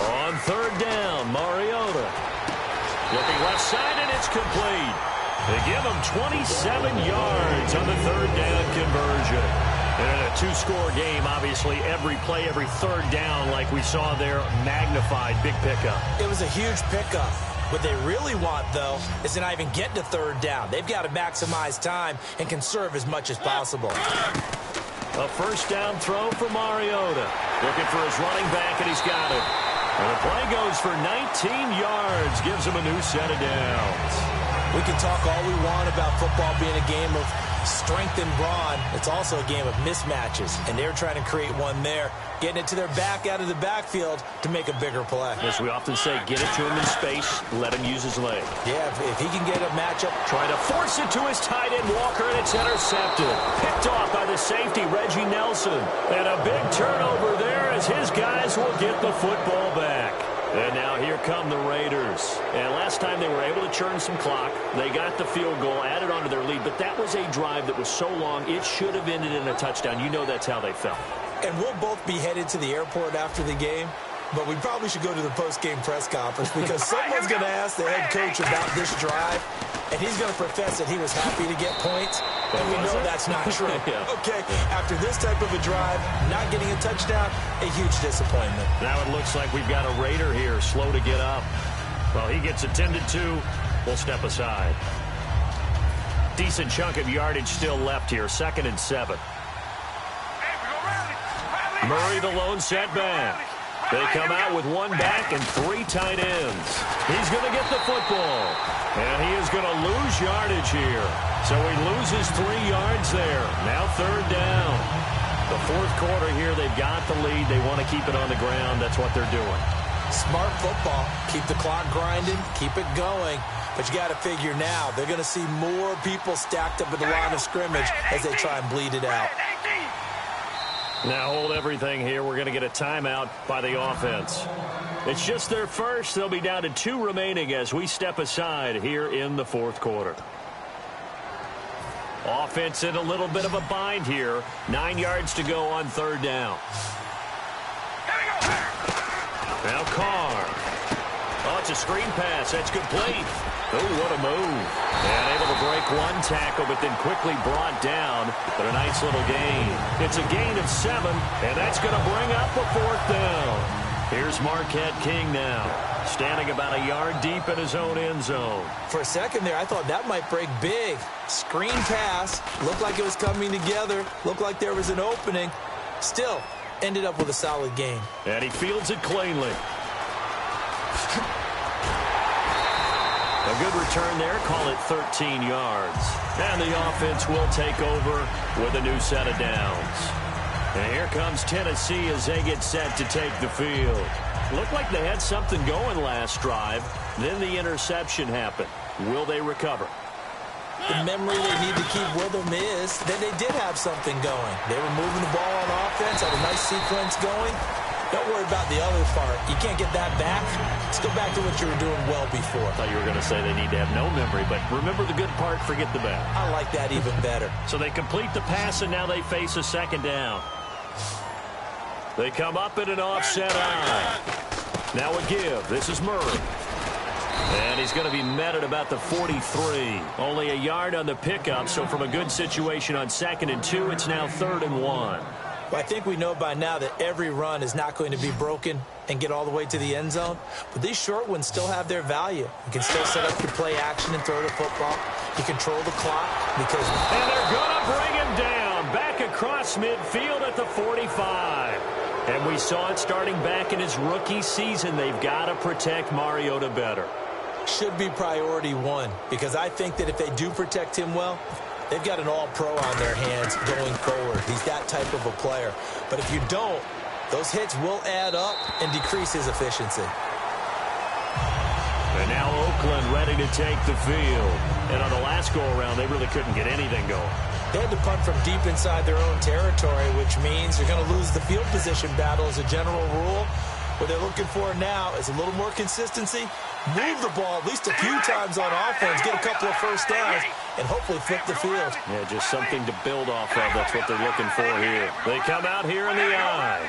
On 3rd down, Mariota. Looking left side, and it's complete. They give him 27 yards on the 3rd down conversion. And a two-score game, obviously, every play, every 3rd down, like we saw there, magnified, big pickup. It was a huge pickup. What they really want, though, is to not even get to 3rd down. They've got to maximize time and conserve as much as possible. A 1st down throw for Mariota. Looking for his running back, and he's got it. And the play goes for 19 yards, gives him a new set of downs. We can talk all we want about football being a game of strength and brawn. It's also a game of mismatches, and they're trying to create one there, getting it to their back out of the backfield to make a bigger play. As we often say, get it to him in space, let him use his leg. Yeah, if he can get a matchup. Trying to force it to his tight end, Walker, and it's intercepted. Picked off by the safety, Reggie Nelson. And a big turnover there as his guys will get the football back. And now here come the Raiders. And last time they were able to churn some clock. They got the field goal, added on to their lead. But that was a drive that was so long, it should have ended in a touchdown. You know that's how they felt. And we'll both be headed to the airport after the game. But we probably should go to the post-game press conference because someone's going to ask the head coach about this drive, and he's going to profess that he was happy to get points, and we know that's not true. Yeah. Okay, after this type of a drive, not getting a touchdown, a huge disappointment. Now it looks like we've got a Raider here, slow to get up. Well, he gets attended to. We'll step aside. Decent chunk of yardage still left here, 2nd and 7. Murray the lone setback. They come out with one back and 3 tight ends. He's going to get the football. And he is going to lose yardage here. So he loses 3 yards there. Now 3rd down. The 4th quarter here, they've got the lead. They want to keep it on the ground. That's what they're doing. Smart football. Keep the clock grinding. Keep it going. But you got to figure now, they're going to see more people stacked up at the line of scrimmage as they try and bleed it out. Now hold everything here. We're going to get a timeout by the offense. It's just their first. They'll be down to 2 remaining as we step aside here in the 4th quarter. Offense in a little bit of a bind here. 9 yards to go on 3rd down. Now Carr. Oh, it's a screen pass. That's complete. Oh, what a move. And able to break one tackle, but then quickly brought down. But a nice little gain. It's a gain of 7, and that's going to bring up a 4th down. Here's Marquette King now, standing about a yard deep in his own end zone. For a second there, I thought that might break big. Screen pass. Looked like it was coming together. Looked like there was an opening. Still, ended up with a solid game. And he fields it cleanly. A good return there, call it 13 yards. And the offense will take over with a new set of downs. And here comes Tennessee as they get set to take the field. Looked like they had something going last drive. Then the interception happened. Will they recover? The memory they need to keep with them is that they did have something going. They were moving the ball on offense, had a nice sequence going, Don't worry about the other part. You can't get that back. Let's go back to what you were doing well before. I thought you were going to say they need to have no memory, but remember the good part, forget the bad. I like that even better. So they complete the pass, and now they face a second down. They come up in an offset eye. Now a give. This is Murray. And he's going to be met at about the 43. Only a yard on the pickup, so from a good situation on 2nd and 2, it's now 3rd and 1. Well, I think we know by now that every run is not going to be broken and get all the way to the end zone. But these short ones still have their value. You can still set up your play action and throw the football. You control the clock because... And they're going to bring him down back across midfield at the 45. And we saw it starting back in his rookie season. They've got to protect Mariota better. Should be priority one, because I think that if they do protect him well, they've got an all-pro on their hands going forward. He's that type of a player. But if you don't, those hits will add up and decrease his efficiency. And now Oakland ready to take the field. And on the last go-around, they really couldn't get anything going. They had to punt from deep inside their own territory, which means you're going to lose the field position battle as a general rule. What they're looking for now is a little more consistency, move the ball at least a few times on offense, get a couple of first downs, and hopefully flip the field. Yeah, just something to build off of. That's what they're looking for here. They come out here in the eye.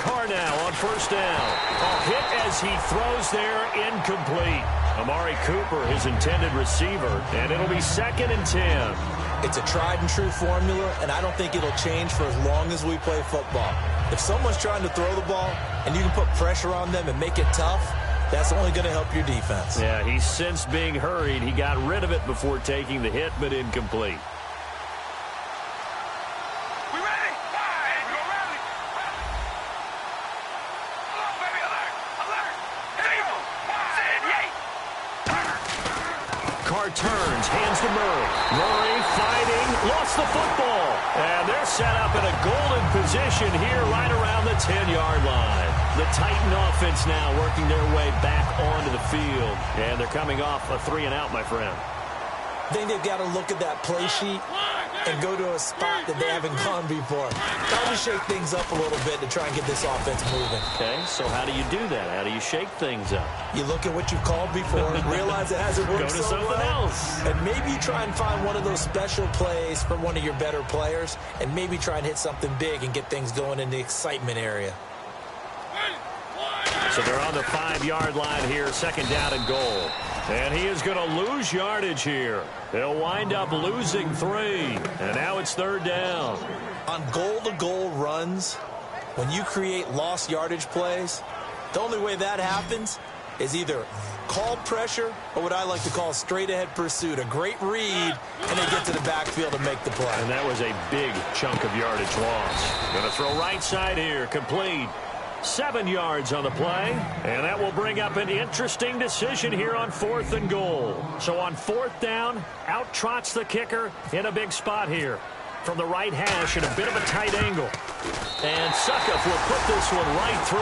Carr now on first down. A hit as he throws there, incomplete. Amari Cooper, his intended receiver, and it'll be 2nd and 10. It's a tried-and-true formula, and I don't think it'll change for as long as we play football. If someone's trying to throw the ball and you can put pressure on them and make it tough, that's only going to help your defense. Yeah, he's since being hurried. He got rid of it before taking the hit, but incomplete. We ready? Wide. Go rally. Come on, baby. Alert. Alert. Table. Wide. Yay. Carr turns, hands to Murray. Murray fighting, lost the football. And they're set up in a golden position here right around the 10-yard line. The Titan offense now working their way back onto the field. And they're coming off a 3-and-out, my friend. I think they've got to look at that play sheet and go to a spot that they haven't gone before. Time to shake things up a little bit to try and get this offense moving. Okay, so how do you do that? How do you shake things up? You look at what you've called before, realize it hasn't worked Go to so something well, else. and maybe you try and find one of those special plays from one of your better players, and maybe try and hit something big and get things going in the excitement area. So they're on the 5-yard line here, 2nd down and goal. And he is going to lose yardage here. They'll wind up losing 3. And now it's 3rd down. On goal-to-goal runs, when you create lost yardage plays, the only way that happens is either called pressure or what I like to call straight-ahead pursuit. A great read, and they get to the backfield and make the play. And that was a big chunk of yardage loss. Going to throw right side here, complete. 7 yards on the play, and that will bring up an interesting decision here on 4th and goal. So on 4th down, out trots the kicker in a big spot here. From the right hash at a bit of a tight angle. And Suckup will put this one right through,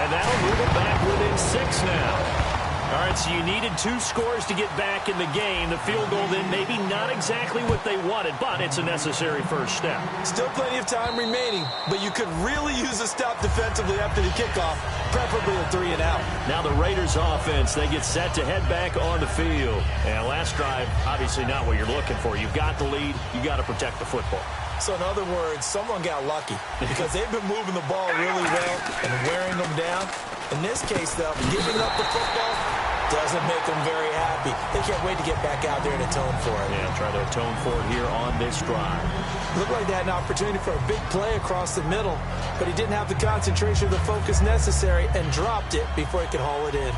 and that'll move it back within 6 now. All right, so you needed 2 scores to get back in the game. The field goal then maybe not exactly what they wanted, but it's a necessary first step. Still plenty of time remaining, but you could really use a stop defensively after the kickoff, preferably a 3-and-out. Now the Raiders offense, they get set to head back on the field. And last drive, obviously not what you're looking for. You've got the lead. You got to protect the football. So in other words, someone got lucky because they've been moving the ball really well and wearing them down. In this case, though, giving up the football doesn't make them very happy. They can't wait to get back out there and atone for it. Yeah, try to atone for it here on this drive. Looked like they had an opportunity for a big play across the middle, but he didn't have the concentration or the focus necessary and dropped it before he could haul it in.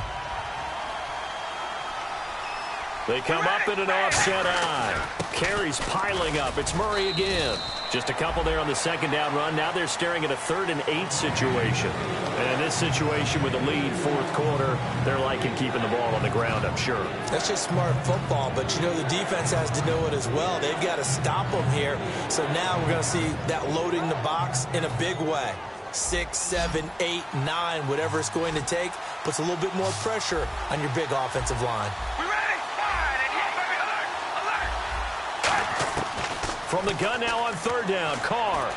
They come up in an offset eye. Carries piling up. It's Murray again. Just a couple there on the 2nd down run. Now they're staring at a 3rd and 8 situation. And in this situation with a lead, 4th quarter, they're liking keeping the ball on the ground, I'm sure. That's just smart football, but you know the defense has to know it as well. They've got to stop them here. So now we're going to see that loading the box in a big way. 6, 7, 8, 9, whatever it's going to take, puts a little bit more pressure on your big offensive line. We ready? Wide. Baby. Alert. Alert. From the gun now on 3rd down, Carr.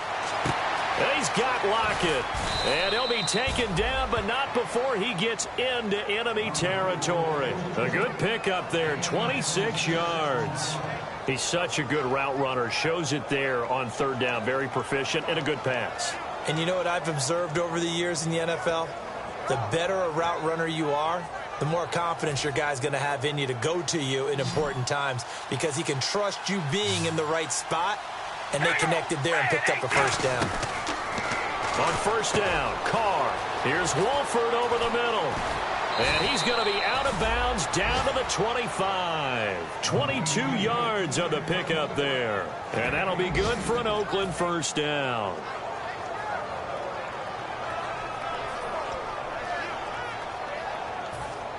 And he's got Lockett. And he'll be taken down, but not before he gets into enemy territory. A good pickup there, 26 yards. He's such a good route runner. Shows it there on third down. Very proficient and a good pass. And you know what I've observed over the years in the NFL? The better a route runner you are, the more confidence your guy's going to have in you to go to you in important times because he can trust you being in the right spot, and they connected there and picked up a first down. On first down, Carr. Here's Wolford over the middle. And he's going to be out of bounds down to the 25. 22 yards on the pickup there. And that'll be good for an Oakland first down.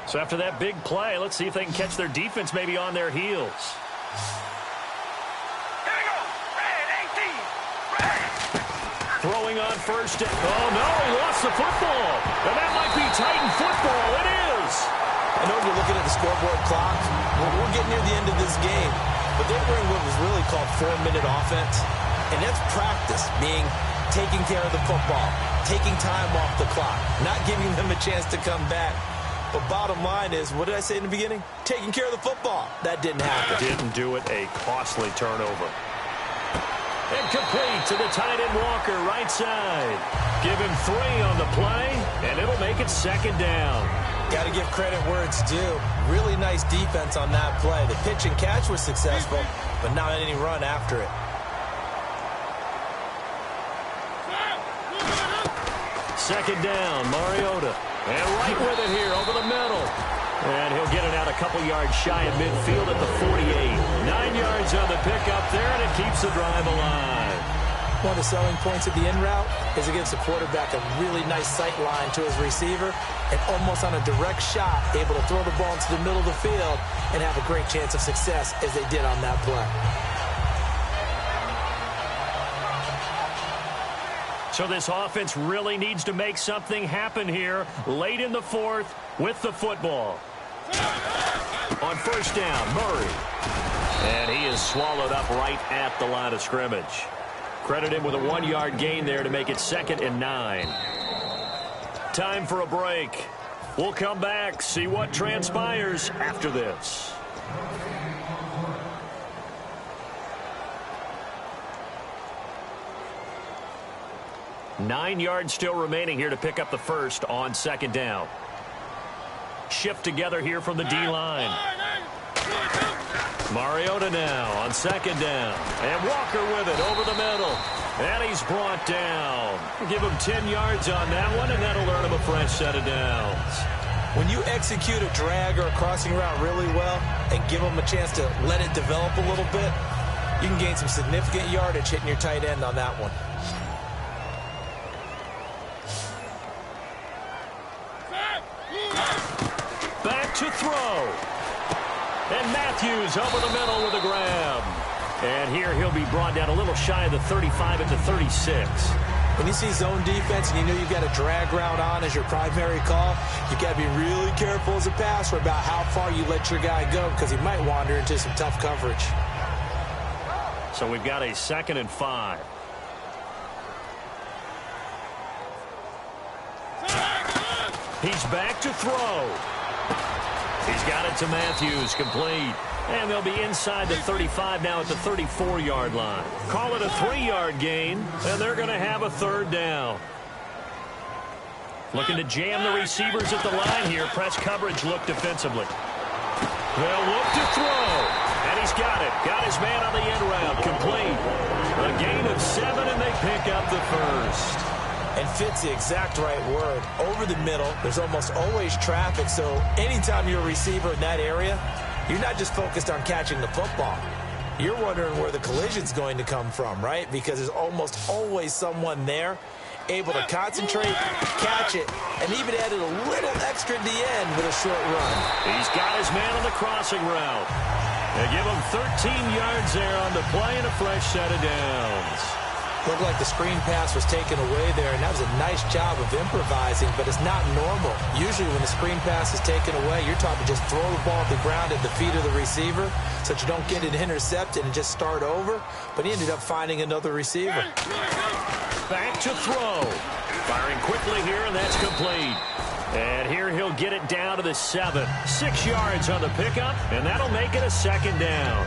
So after that big play, let's see if they can catch their defense maybe on their heels. Throwing on first down. Oh, no, he lost the football. And that might be Titan football. It is. I know you're looking at the scoreboard clock. We're getting near the end of this game. But they're running what was really called 4-minute offense. And that's practice, meaning taking care of the football, taking time off the clock, not giving them a chance to come back. But bottom line is, what did I say in the beginning? Taking care of the football. That didn't happen. Didn't do it. A costly turnover. Incomplete to the tight end Walker, right side. Give him 3 on the play, and it'll make it second down. Got to give credit where it's due. Really nice defense on that play. The pitch and catch was successful, but not any run after it. Second down, Mariota. And right with it here, over the middle. And he'll get it out a couple yards shy of midfield at the 48. 9 yards on the pickup there, and it keeps the drive alive. One of the selling points of the in route is it gives the quarterback a really nice sight line to his receiver and almost on a direct shot, able to throw the ball into the middle of the field and have a great chance of success as they did on that play. So this offense really needs to make something happen here late in the fourth with the football. On first down, Murray. And he is swallowed up right at the line of scrimmage. Credit him with a 1-yard gain there to make it 2nd and 9. Time for a break. We'll come back, see what transpires after this. Nine yards still remaining here to pick up the first on second down. Shift together here from the D-line. Mariota now on second down. And Walker with it over the middle. And he's brought down. Give him 10 yards on that one, and that'll earn him a fresh set of downs. When you execute a drag or a crossing route really well and give them a chance to let it develop a little bit, you can gain some significant yardage hitting your tight end on that one. Back to throw. And Matthews over the middle with a grab. And here he'll be brought down a little shy of the 35 at the 36. When you see zone defense and you know you've got a drag route on as your primary call, you've got to be really careful as a passer about how far you let your guy go because he might wander into some tough coverage. So we've got a 2nd and 5. He's back to throw. He's got it to Matthews, complete. And they'll be inside the 35 now at the 34-yard line. Call it a 3-yard gain, and they're going to have a 3rd down. Looking to jam the receivers at the line here. Press coverage look defensively. They'll look to throw. And he's got it. Got his man on the end route, complete. A gain of 7, and they pick up the first. And fits the exact right word. Over the middle, there's almost always traffic, so anytime you're a receiver in that area, you're not just focused on catching the football. You're wondering where the collision's going to come from, right? Because there's almost always someone there able to concentrate, catch it, and even added a little extra at the end with a short run. He's got his man on the crossing route. They give him 13 yards there on the play and a fresh set of downs. Looked like the screen pass was taken away there, and that was a nice job of improvising, but it's not normal. Usually when the screen pass is taken away, you're taught to just throw the ball at the ground at the feet of the receiver so that you don't get it intercepted and just start over, but he ended up finding another receiver. Back to throw. Firing quickly here, and that's complete. And here he'll get it down to the 7. 6 yards on the pickup, and that'll make it a second down.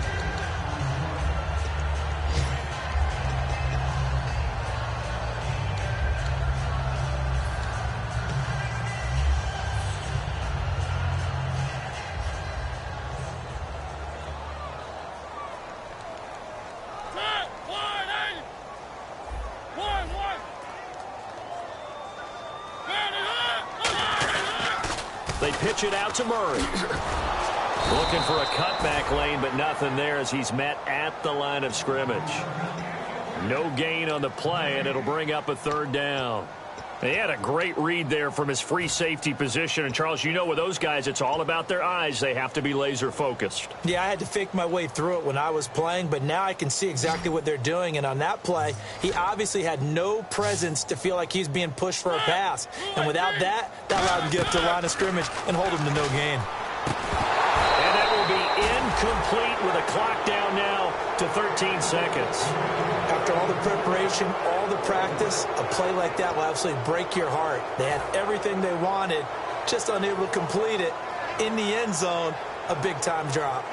They pitch it out to Murray. Looking for a cutback lane, but nothing there as he's met at the line of scrimmage. No gain on the play, and it'll bring up a third down. He had a great read there from his free safety position. And, Charles, you know with those guys, it's all about their eyes. They have to be laser-focused. Yeah, I had to fake my way through it when I was playing, but now I can see exactly what they're doing. And on that play, he obviously had no presence to feel like he's being pushed for a pass. And without that, that allowed him to get up to the line of scrimmage and hold him to no gain. And that will be incomplete with a clock down now to 13 seconds. After all the preparation, all the practice, a play like that will absolutely break your heart. They had everything they wanted, just unable to complete it. In the end zone, a big-time drop.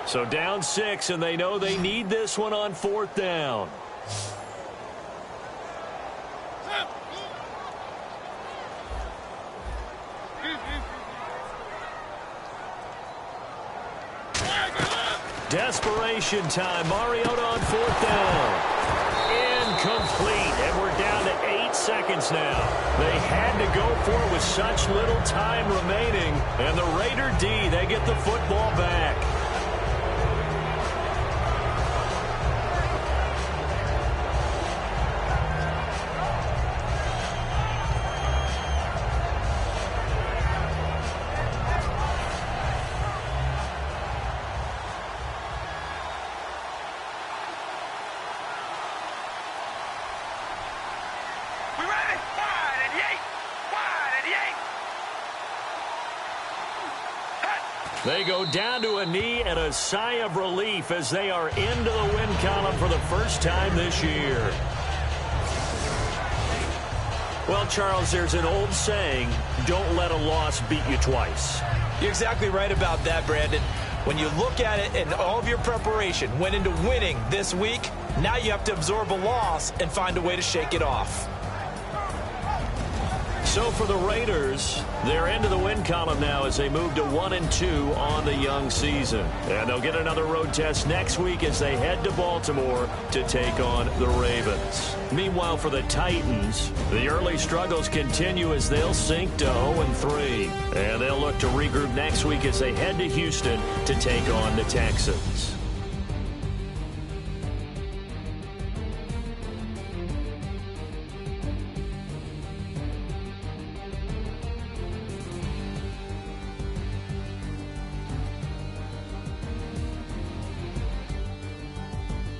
So down 6, and they know they need this one on 4th down. Desperation time. Mariota on 4th down. Incomplete. And we're down to 8 seconds now. They had to go for it with such little time remaining. And the Raider D, they get the football back. They go down to a knee and a sigh of relief as they are into the win column for the first time this year. Well, Charles, there's an old saying, don't let a loss beat you twice. You're exactly right about that, Brandon. When you look at it and all of your preparation went into winning this week, now you have to absorb a loss and find a way to shake it off. So for the Raiders, they're into the win column now as they move to 1-2 on the young season. And they'll get another road test next week as they head to Baltimore to take on the Ravens. Meanwhile, for the Titans, the early struggles continue as they'll sink to 0-3. And they'll look to regroup next week as they head to Houston to take on the Texans.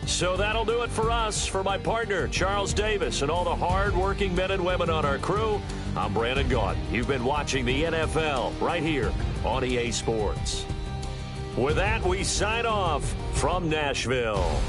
So that'll do it for us. For my partner, Charles Davis, and all the hard-working men and women on our crew, I'm Brandon Gaudin. You've been watching the NFL right here on EA Sports. With that, we sign off from Nashville.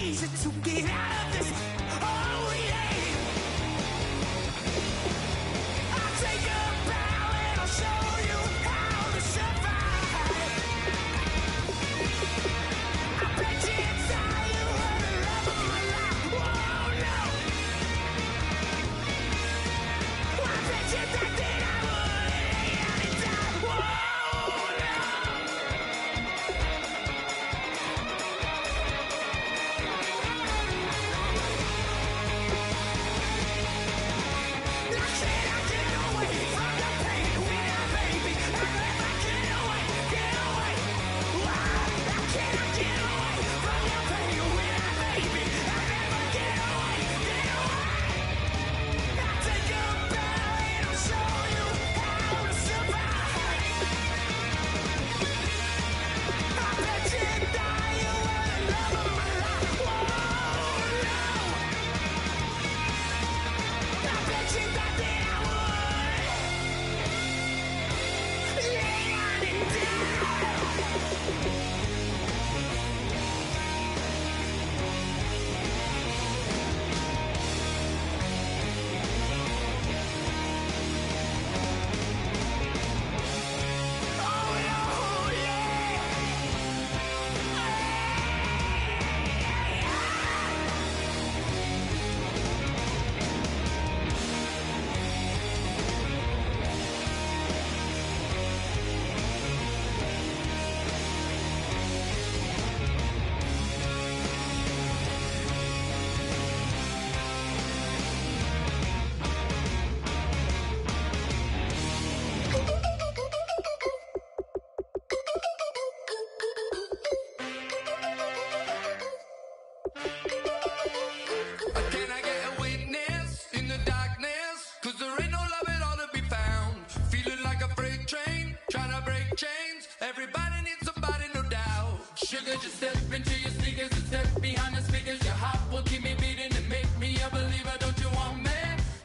easy to get out of this. Oh yeah. I'll take a bow and I'll show you how to survive. I bet you inside you were the love of my life. Oh no. I bet you thought that I would lay down and die. Oh no. Can I get a witness in the darkness? 'Cause there ain't no love at all to be found. Feeling like a freight train, trying to break chains. Everybody needs somebody, no doubt. Sugar, just step into your sneakers and step behind the speakers. Your heart will keep me beating and make me a believer. Don't you want me?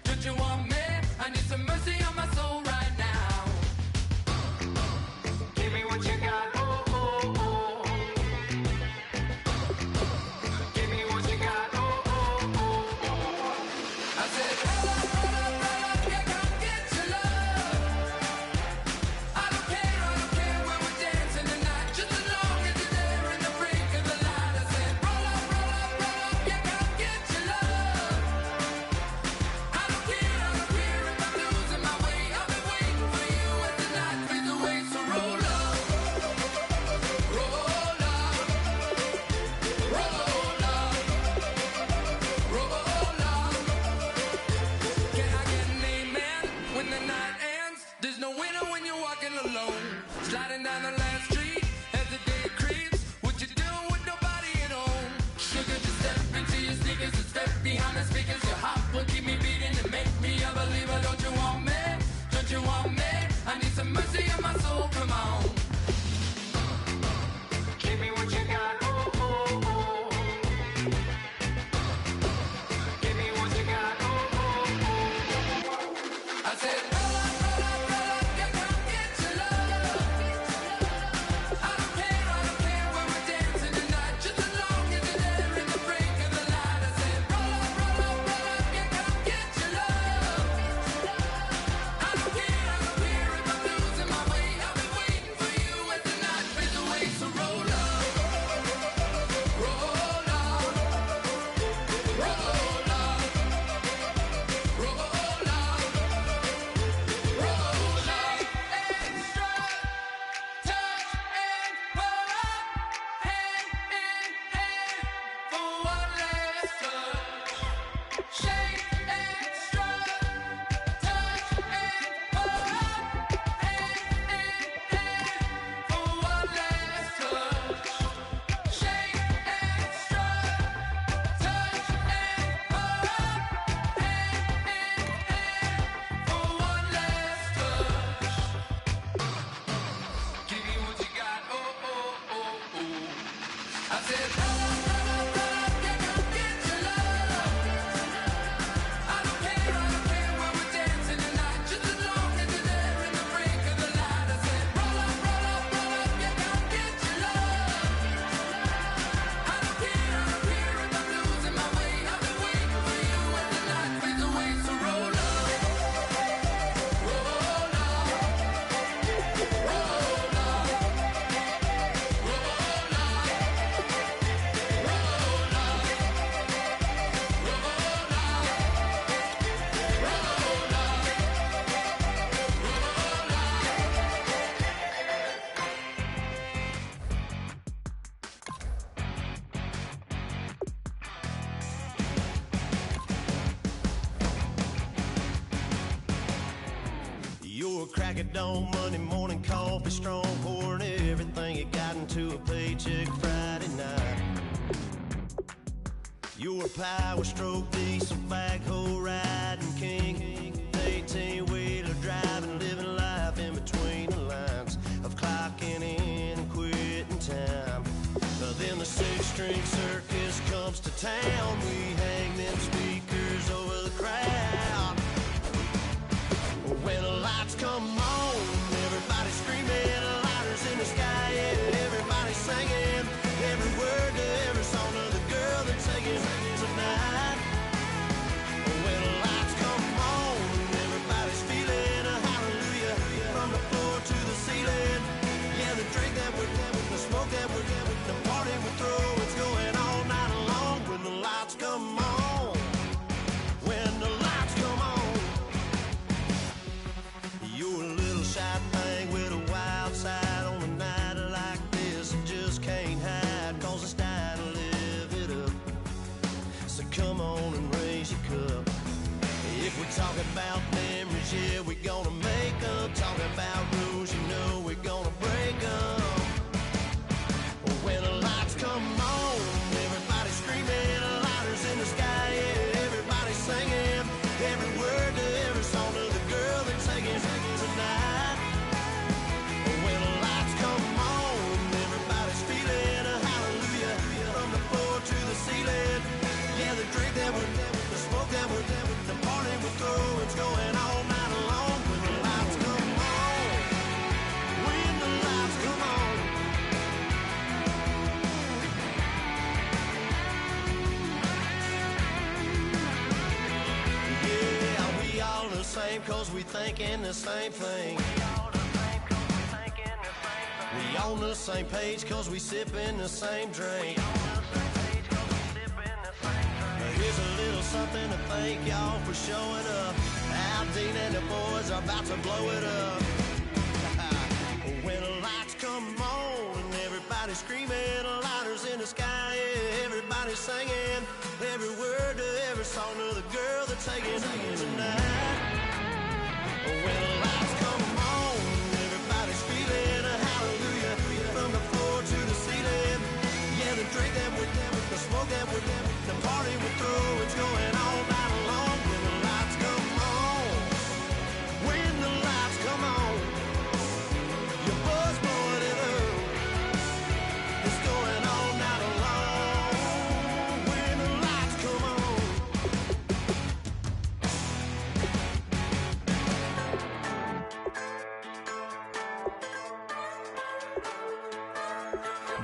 Don't you want me? I need some mercy on my soul right now. Give me what you got. Oh, oh, oh. Give me what you got. Oh, oh, oh, oh. I said, roll up, yeah, come get your love. I don't care when we're dancing tonight. Just as long as you're there in the break of the light. I said, roll up, yeah, come get your love. I don't care if I'm losing my way. I've been waiting for you as the night fades away. So roll up, roll up, roll up, roll up. Can I get an amen when the night ends? There's no winner when you're walking alone. Sliding down the last street as the day creeps. What you doing with nobody at home? Sugar, just step into your sneakers and step behind the speakers. Your heart will keep me beating and make me a believer. Don't you want me? Don't you want me? I need some mercy on my soul. Come on. Give me what you got. Oh, oh, oh. Give me what you got. Oh, oh, oh. I said, roll up, yeah, come get your love. I don't care when we're dancing tonight. Just as long as you're there in the break of the light. I said, roll up, yeah, come get your love. I don't care if I'm losing my way. I've been waiting for you as the night fades away. So roll up, roll up, roll up, roll up, roll up. Extra touch and pull up, hand in hand for one last touch. Shake extra touch and pull up, hand in hand for one last touch. Shake extra touch and pull up, hand in hand for one last touch. Give me what you got. Oh, oh, oh, oh. I said, roll up, yeah, come get your love. I don't care when we're dancing tonight. Just as long as you're there in the break of the light. I said, roll up, yeah, come get your love. I don't care if crack of dawn, Monday morning coffee strong, pouring everything you got into a paycheck Friday night. You're a power stroke, diesel backhoe riding king, 18-wheeler driving, living life in between the lines of clocking in and quitting time. Then the six-string circus comes to town. We hang them speakers over the crowd. When the lights come on, everybody screaming, lighters in the sky, yeah, everybody singing every word to every song of the girl they're taking tonight. When the lights come on, everybody's feeling a hallelujah from the floor to the ceiling. Yeah, the drink that we're having, the smoke that we're having, the party we throw, it's going all night long. When the lights come on, when the lights come on, you're a little shy thing with a wild side on a night like this. You just can't hide, cause it's time to live it up. So come on and raise your cup. If we're talking about memories, yeah, we're gonna make them. Talking about rules, you know we're gonna break them. When the lights come on, everybody screaming, lighters in the sky, yeah, everybody singing every word to every song of the girl they're taking tonight. When the lights come on, everybody's feeling a hallelujah from the floor to the ceiling. Yeah, the drink that we're having, the smoke that we're having, the party we throw, it's going all night long. When the lights come on, when the lights come on. Yeah, we all the same cause we thinking the same thing. We on the same page cause we sipping the same drink. Here's a little something to thank y'all for showing up. Al Dean and the boys are about to blow it up. When the lights come on and everybody's screaming, lighters in the sky, yeah, everybody's singing every word to every song of the girl they're taking tonight. When the lights come on, everybody's feeling a hallelujah from the floor to the ceiling. Yeah, the drink that we're having, the smoke that we're having, the party we throw, it's going all night long. When the lights come on, when the lights come on, your buzz blowing it up, it's going all night long. When the lights come on.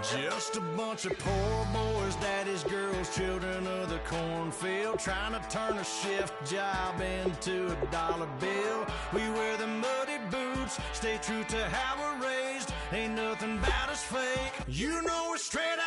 Just a bunch of poor boys, daddies, girls, children of the cornfield, trying to turn a shift job into a dollar bill. We wear the muddy boots, stay true to how we're raised, ain't nothing about us fake. You know we're straight